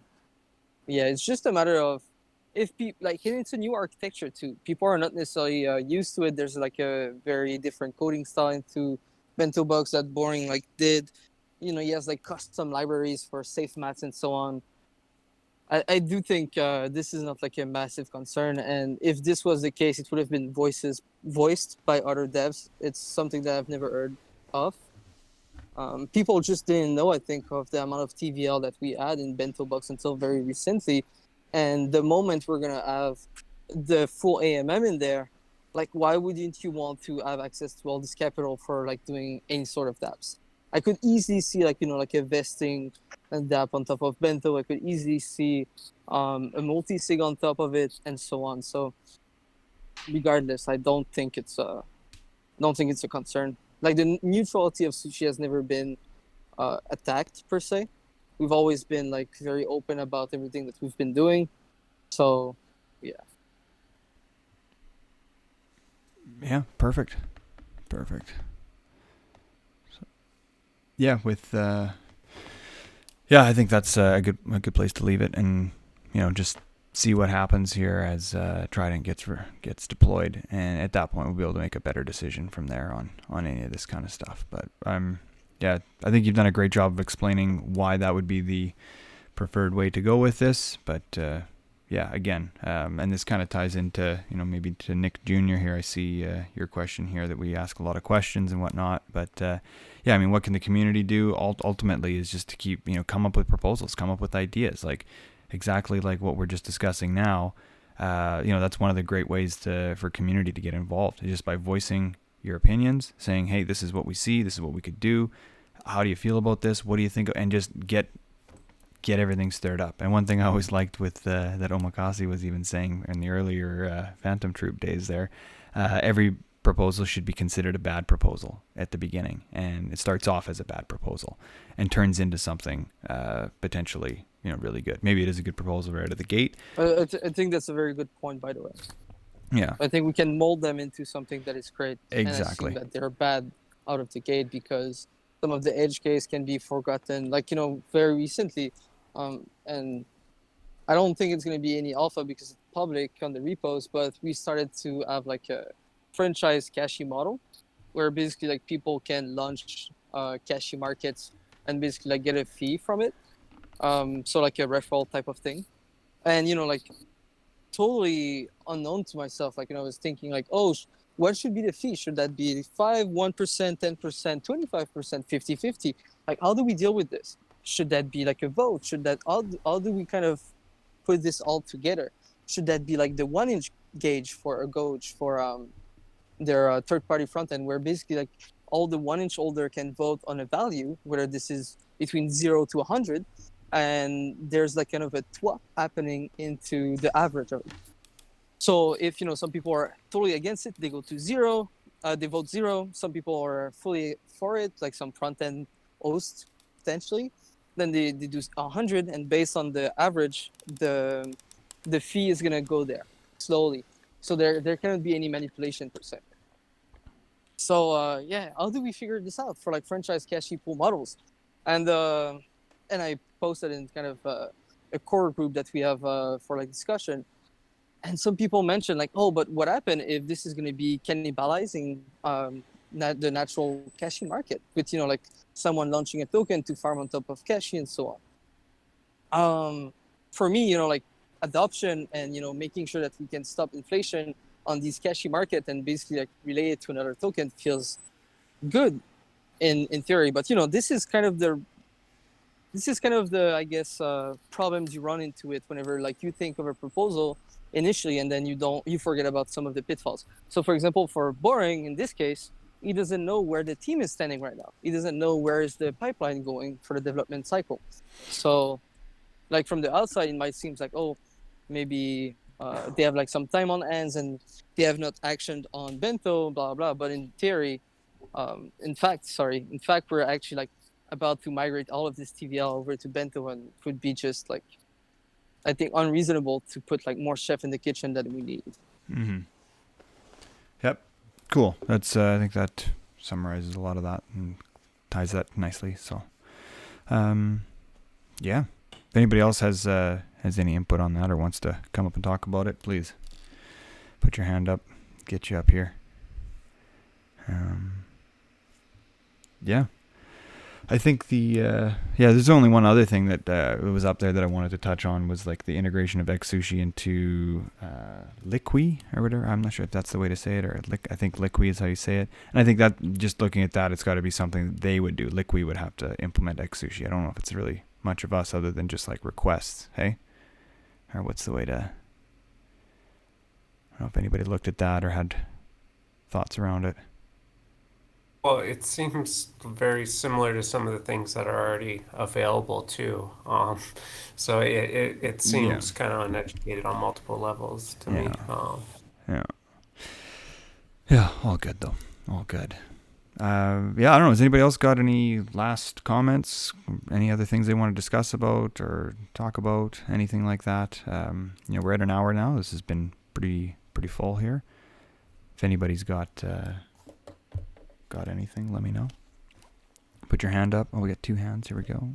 it's just a matter of if people like, and it's a new architecture too. People are not necessarily used to it. There's like a very different coding style into bento box that Boring like did. He has like custom libraries for safe mats and so on. I do think this is not like a massive concern, and if this was the case, it would have been voiced by other devs. It's something that I've never heard of. People just didn't know, I think, of the amount of TVL that we had in bento box until very recently, and the moment we're gonna have the full AMM in there, like why wouldn't you want to have access to all this capital for like doing any sort of dApps? I could easily see like like a vesting and dApp on top of Bento. I could easily see a multi-sig on top of it and so on. So regardless, I don't think it's a concern. Like the neutrality of Sushi has never been attacked per se. We've always been like very open about everything that we've been doing. So yeah. Yeah, perfect. So, yeah, with I think that's a good place to leave it, and just see what happens here as Trident gets deployed, and at that point we'll be able to make a better decision from there on any of this kind of stuff. But I think you've done a great job of explaining why that would be the preferred way to go with this. But again, and this kind of ties into maybe to Nick Jr. here. I see your question here that we ask a lot of questions and whatnot, but I mean, what can the community do? Ultimately, is just to keep come up with proposals, come up with ideas, like exactly like what we're just discussing now. That's one of the great ways for community to get involved, is just by voicing your opinions, saying, hey, this is what we see, this is what we could do, how do you feel about this, what do you think, and just get everything stirred up. And one thing I always liked with that Omakase was even saying in the earlier Phantom Troop days there, every proposal should be considered a bad proposal at the beginning, and it starts off as a bad proposal and turns into something potentially really good. Maybe it is a good proposal right out of the gate. I think that's a very good point, by the way. Yeah, I think we can mold them into something that is great. Exactly. And assume that they're bad out of the gate, because some of the edge case can be forgotten, like very recently, and I don't think it's going to be any alpha because it's public on the repos, but we started to have like a franchise cashy model where basically like people can launch cashy markets and basically like get a fee from it, so like a referral type of thing. And like totally unknown to myself, like I was thinking like, oh, what should be the fee? Should that be 5, 1%, 10%, 25%, 50-50? Like, how do we deal with this? Should that be like a vote? Should that how do we kind of put this all together? Should that be like the 1-inch gauge for a gauge for their third-party front end, where basically like all the 1-inch holder can vote on a value, whether this is between 0 to 100, and there's like kind of a swap happening into the average of it. So if some people are totally against it, they go to 0, they vote 0. Some people are fully for it, like some front-end host potentially. Then they do 100, and based on the average, the fee is gonna go there slowly. So there cannot be any manipulation per se. So how do we figure this out for like franchise cashy pool models? And I posted in kind of a core group that we have for like discussion. And some people mentioned like, oh, but what happened if this is going to be cannibalizing the natural cashy market with like someone launching a token to farm on top of cashy and so on. For me, like adoption and making sure that we can stop inflation on these cashy market and basically like relay it to another token feels good in theory. But this is kind of the I guess problems you run into it whenever like you think of a proposal initially and then you forget about some of the pitfalls. So for example, for Boring in this case, he doesn't know where the team is standing right now. He doesn't know where is the pipeline going for the development cycle. So like from the outside, it might seem like, oh, maybe they have like some time on hands and they have not actioned on Bento, blah, blah. But in theory, in fact, we're actually like about to migrate all of this TVL over to Bento, and it would be just like, I think, unreasonable to put like more chef in the kitchen than we need. Mm-hmm. Yep. Cool. That's I think that summarizes a lot of that and ties that nicely. So, yeah. If anybody else has any input on that or wants to come up and talk about it, please put your hand up. Get you up here. Yeah. I think there's only one other thing that was up there that I wanted to touch on was like the integration of Xsushi into Liqui or whatever. I'm not sure if that's the way to say it, or I think Liqui is how you say it. And I think that just looking at that, it's got to be something that they would do. Liqui would have to implement Xsushi. I don't know if it's really much of us other than just like requests, hey? Or what's the way to... I don't know if anybody looked at that or had thoughts around it? Well, it seems very similar to some of the things that are already available too. So it seems kind of uneducated on multiple levels to me. Yeah, all good though. All good. I don't know. Has anybody else got any last comments? Any other things they want to discuss about or talk about? Anything like that? We're at an hour now. This has been pretty full here. If anybody's got anything, let me know. Put your hand up. Oh, we got 2 hands. Here we go.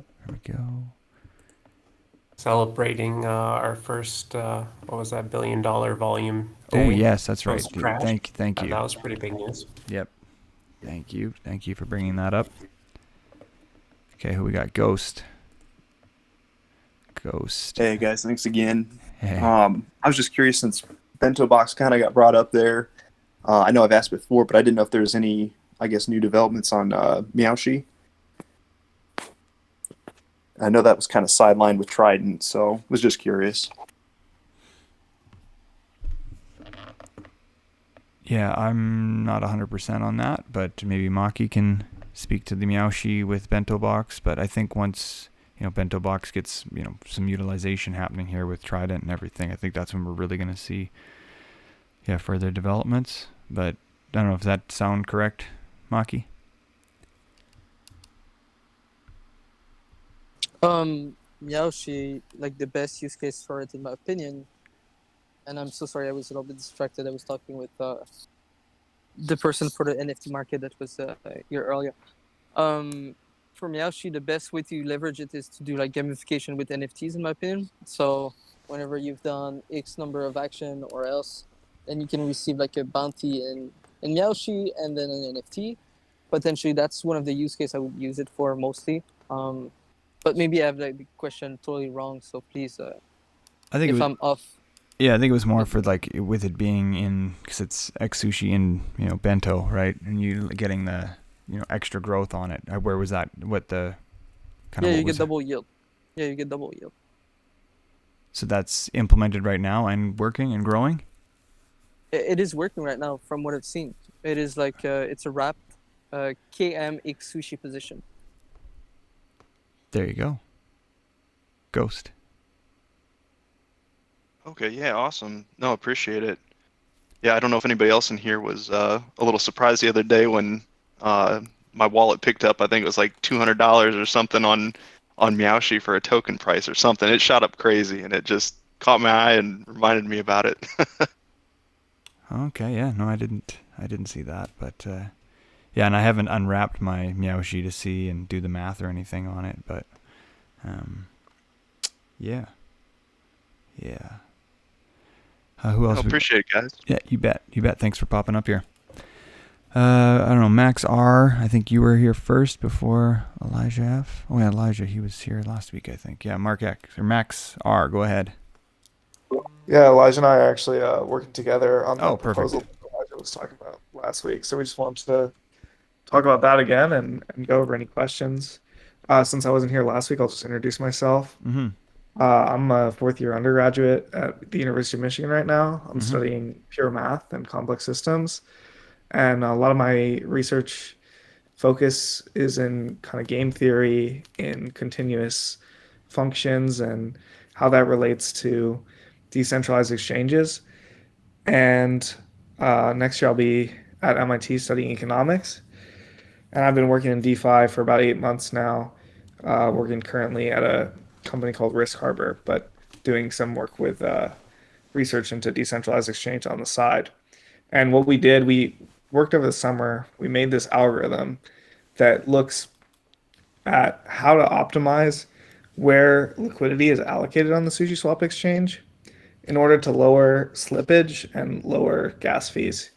Celebrating our first, what was that, $1 billion volume day. Oh, yes, that's right. Thank you. That was pretty big news. Yep. Thank you for bringing that up. Okay, who we got? Ghost. Hey guys, thanks again. Hey. I was just curious, since Bento Box kind of got brought up there. I know I've asked before, but I didn't know if there's any, I guess, new developments on Meowshi. I know that was kind of sidelined with Trident, so was just curious. Yeah, I'm not 100% on that, but maybe Maki can speak to the Meowshi with Bento Box. But I think once, Bento Box gets, some utilization happening here with Trident and everything, I think that's when we're really going to see, further developments. But I don't know if that sound correct, Maki? Meowshi, like the best use case for it, in my opinion. And I'm so sorry, I was a little bit distracted. I was talking with the person for the NFT market that was here earlier. For Meowshi, the best way to leverage it is to do like gamification with NFTs, in my opinion. So whenever you've done X number of action or else, then you can receive like a bounty in Meowshi and then an NFT. Potentially, that's one of the use cases I would use it for mostly. But maybe I have like the question totally wrong, so please, I'm off. Yeah, I think it was more for like with it being in, because it's X Sushi in Bento, right? And you getting the extra growth on it. Where was that? What the kind of? Yeah, you get double yield. Yeah, you get double yield. So that's implemented right now and working and growing. It is working right now, from what I've seen. It is like it's a wrapped KM X Sushi position. There you go. Ghost. Okay, yeah, awesome. No, appreciate it. Yeah, I don't know if anybody else in here was a little surprised the other day when my wallet picked up, I think it was like $200 or something on Meowshi for a token price or something. It shot up crazy, and it just caught my eye and reminded me about it. Okay, yeah, no, I didn't see that, but yeah, and I haven't unwrapped my Meowshi to see and do the math or anything on it, but yeah. Who else? I appreciate it, guys. Yeah, you bet. Thanks for popping up here. I don't know, Max R, I think you were here first before Elijah F. Oh yeah, Elijah, he was here last week, I think. Yeah, Max R, go ahead. Yeah, Elijah and I are actually working together on the perfect. proposal Elijah was talking about last week. So we just wanted to talk about that again and go over any questions. Since I wasn't here last week, I'll just introduce myself. Mm-hmm. I'm a 4th-year undergraduate at the University of Michigan right now. I'm studying pure math and complex systems. And a lot of my research focus is in kind of game theory, in continuous functions, and how that relates to decentralized exchanges. And next year I'll be at MIT studying economics. And I've been working in DeFi for about 8 months now, working currently at a company called Risk Harbor, but doing some work with research into decentralized exchange on the side. And what we did, we worked over the summer, we made this algorithm that looks at how to optimize where liquidity is allocated on the Sushi Swap exchange in order to lower slippage and lower gas fees.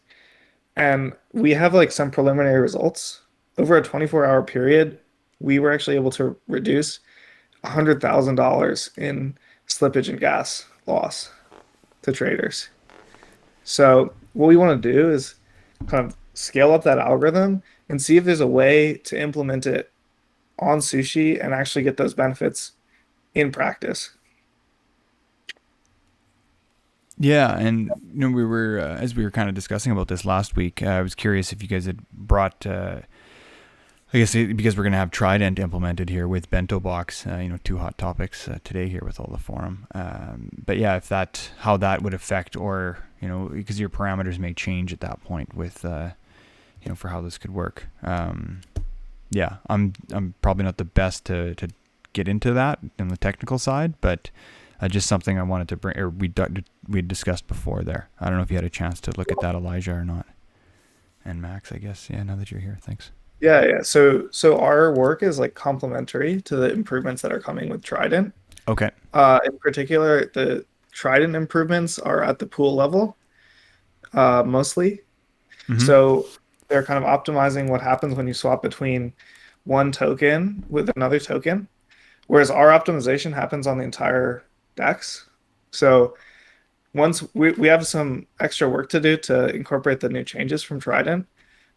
And we have like some preliminary results. Over a 24-hour period, we were actually able to reduce $100,000 in slippage and gas loss to traders. So what we want to do is kind of scale up that algorithm and see if there's a way to implement it on Sushi and actually get those benefits in practice. Yeah, and we were as we were kind of discussing about this last week. I was curious if you guys had brought. I guess because we're going to have Trident implemented here with Bento Box, two hot topics today here with all the forum. But yeah, if how that would affect, or because your parameters may change at that point with, for how this could work. Yeah, I'm probably not the best to get into that in the technical side, but just something I wanted to bring, or we discussed before there. I don't know if you had a chance to look at that, Elijah, or not. And Max, I guess. Yeah, now that you're here, thanks. Yeah. So our work is like complementary to the improvements that are coming with Trident. Okay. In particular, the Trident improvements are at the pool level, mostly. Mm-hmm. So they're kind of optimizing what happens when you swap between one token with another token, whereas our optimization happens on the entire DEX. So once we have some extra work to do to incorporate the new changes from Trident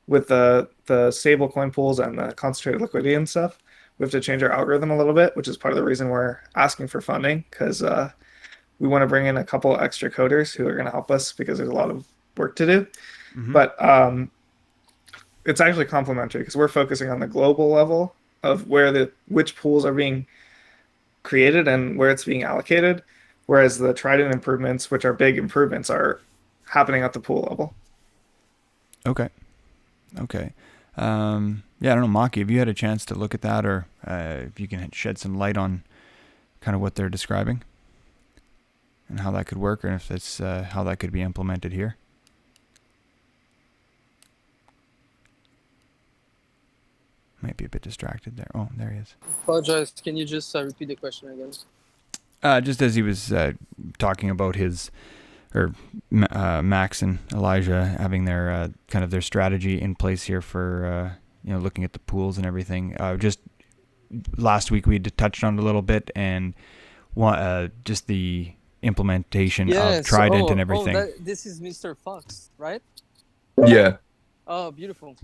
with the stable coin pools and the concentrated liquidity and stuff. We have to change our algorithm a little bit, which is part of the reason we're asking for funding, because we want to bring in a couple extra coders who are going to help us because there's a lot of work to do. Mm-hmm. But it's actually complementary because we're focusing on the global level of which pools are being created and where it's being allocated, whereas the Trident improvements, which are big improvements, are happening at the pool level. Okay. Yeah, I don't know, Maki, have you had a chance to look at that, or if you can shed some light on kind of what they're describing and how that could work, or if it's how that could be implemented here? Might be a bit distracted there. Oh, there he is. Apologize. Can you just repeat the question again? Just as he was talking about his, or Max and Elijah having their kind of their strategy in place here for looking at the pools and everything. Just last week we touched on it a little bit, and just the implementation of Trident and everything. This is Mr. Fox, right? Yeah. Oh, beautiful.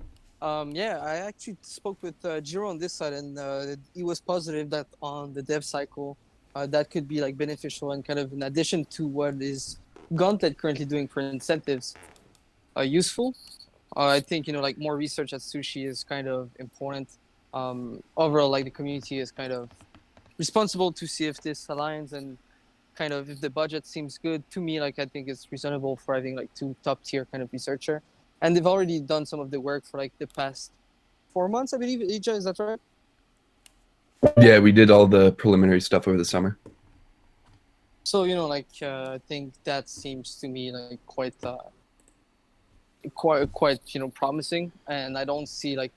I actually spoke with Jiro on this side, and he was positive that on the dev cycle, that could be like beneficial and kind of in addition to what is Gauntlet currently doing for incentives, useful. I think like more research at Sushi is kind of important. Overall, like the community is kind of responsible to see if this aligns and kind of if the budget seems good to me. Like I think it's reasonable for having like two top tier kind of researcher, and they've already done some of the work for like the past 4 months, I believe. Ija, is that right? Yeah, we did all the preliminary stuff over the summer. So I think that seems to me like quite promising, and I don't see like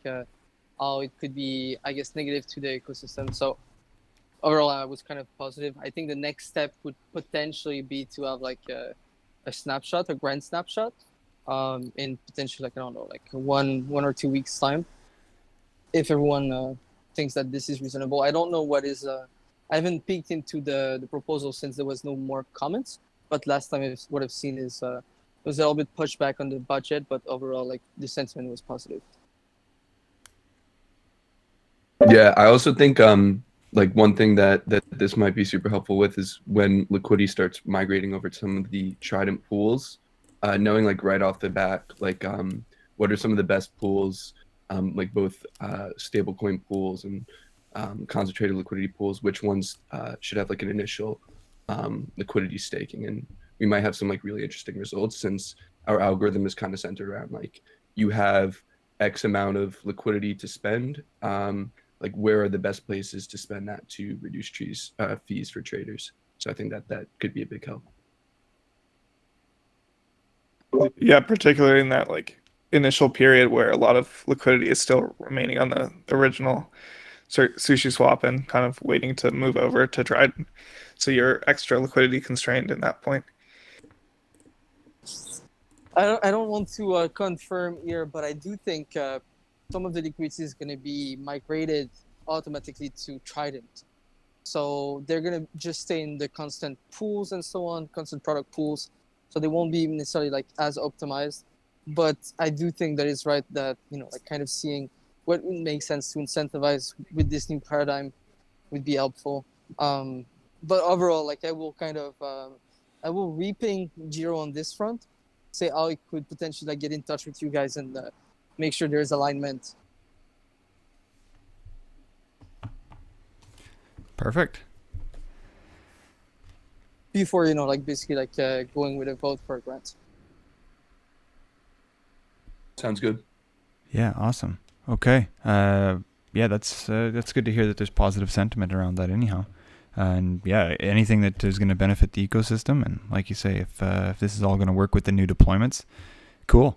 how it could be, I guess, negative to the ecosystem. So overall, I was kind of positive. I think the next step would potentially be to have like a snapshot, a grand snapshot, in potentially like I don't know, like one or 2 weeks time, if everyone thinks that this is reasonable. I don't know what is. I haven't peeked into the proposal since there was no more comments. But last time, what I've seen is it was a little bit pushed back on the budget, but overall, like the sentiment was positive. Yeah, I also think like one thing that this might be super helpful with is when liquidity starts migrating over to some of the Trident pools, knowing like right off the bat, like what are some of the best pools, like both stablecoin pools and concentrated liquidity pools, which ones should have like an initial liquidity staking. And we might have some like really interesting results, since our algorithm is kind of centered around like you have X amount of liquidity to spend, like where are the best places to spend that to reduce fees for traders. So I think that could be a big help. Yeah, particularly in that like initial period where a lot of liquidity is still remaining on the original Sushi swap and kind of waiting to move over to Trident. So you're extra liquidity constrained in that point. I don't want to confirm here, but I do think some of the liquidity is going to be migrated automatically to Trident. So they're going to just stay in the constant pools and so on, constant product pools. So they won't be necessarily like as optimized. But I do think that it's right that, like kind of seeing what would make sense to incentivize with this new paradigm would be helpful. But overall, like I will kind of, I will reping Jiro on this front, say how he could potentially like get in touch with you guys and make sure there's alignment. Perfect. Before, you know, like basically like going with a vote for a grant. Sounds good. Yeah, awesome. Okay. Yeah, that's good to hear that there's positive sentiment around that anyhow. And yeah, anything that is going to benefit the ecosystem, and like you say, if this is all going to work with the new deployments, cool.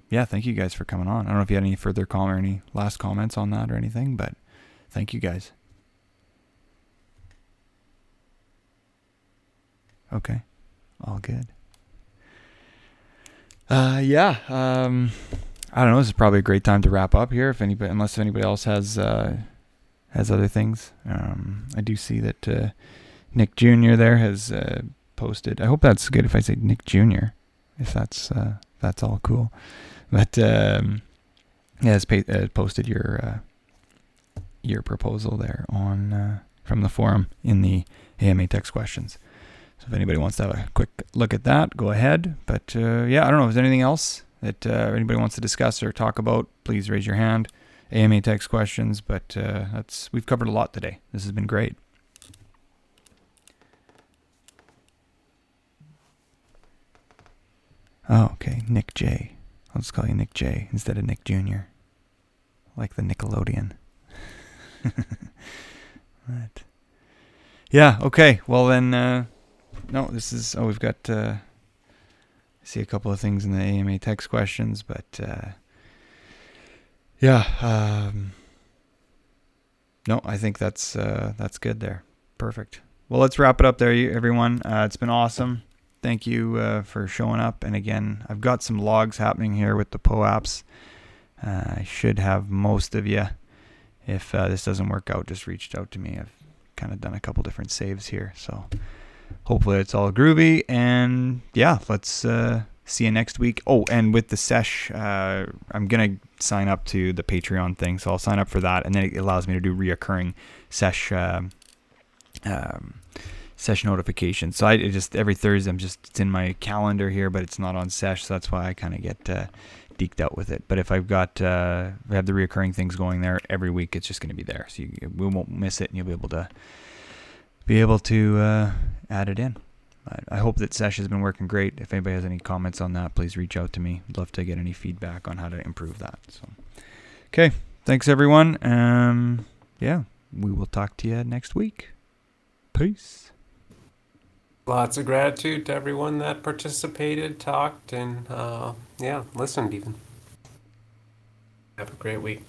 Yeah, thank you guys for coming on. I don't know if you had any further comment or any last comments on that or anything, but thank you guys. Okay, all good. Yeah. I don't know. This is probably a great time to wrap up here. Unless anybody else has other things. I do see that Nick Jr. there has posted. I hope that's good if I say Nick Jr. If that's all cool. But has posted your proposal there on from the forum in the AMA text questions. So if anybody wants to have a quick look at that, go ahead. But yeah, I don't know if there's anything else that anybody wants to discuss or talk about. Please raise your hand. AMA text questions, but we've covered a lot today. This has been great. Oh, okay, Nick J. I'll just call you Nick J instead of Nick Jr. Like the Nickelodeon. Right. Yeah, okay. Well then, no, this is, we've got, I see a couple of things in the AMA text questions, but yeah, no, I think that's good there. Perfect. Well, let's wrap it up there, everyone. It's been awesome. Thank you for showing up. And again, I've got some logs happening here with the POAPs. I should have most of you. If this doesn't work out, just reached out to me. I've kind of done a couple different saves here, so hopefully it's all groovy. And yeah, let's see you next week. Oh, and with the sesh, I'm gonna sign up to the Patreon thing, so I'll sign up for that, and then it allows me to do reoccurring sesh notifications. So I just every Thursday, it's in my calendar here, but it's not on sesh, so that's why I kind of get deked out with it. But if I've got if I have the reoccurring things going there every week, it's just going to be there, so we won't miss it, and you'll be able to add it in. I hope that sesh has been working great. If anybody has any comments on that, please reach out to me. I'd love to get any feedback on how to improve that. So, okay, thanks everyone. Yeah, we will talk to you next week. Peace. Lots of gratitude to everyone that participated, talked, and yeah, listened even. Have a great week.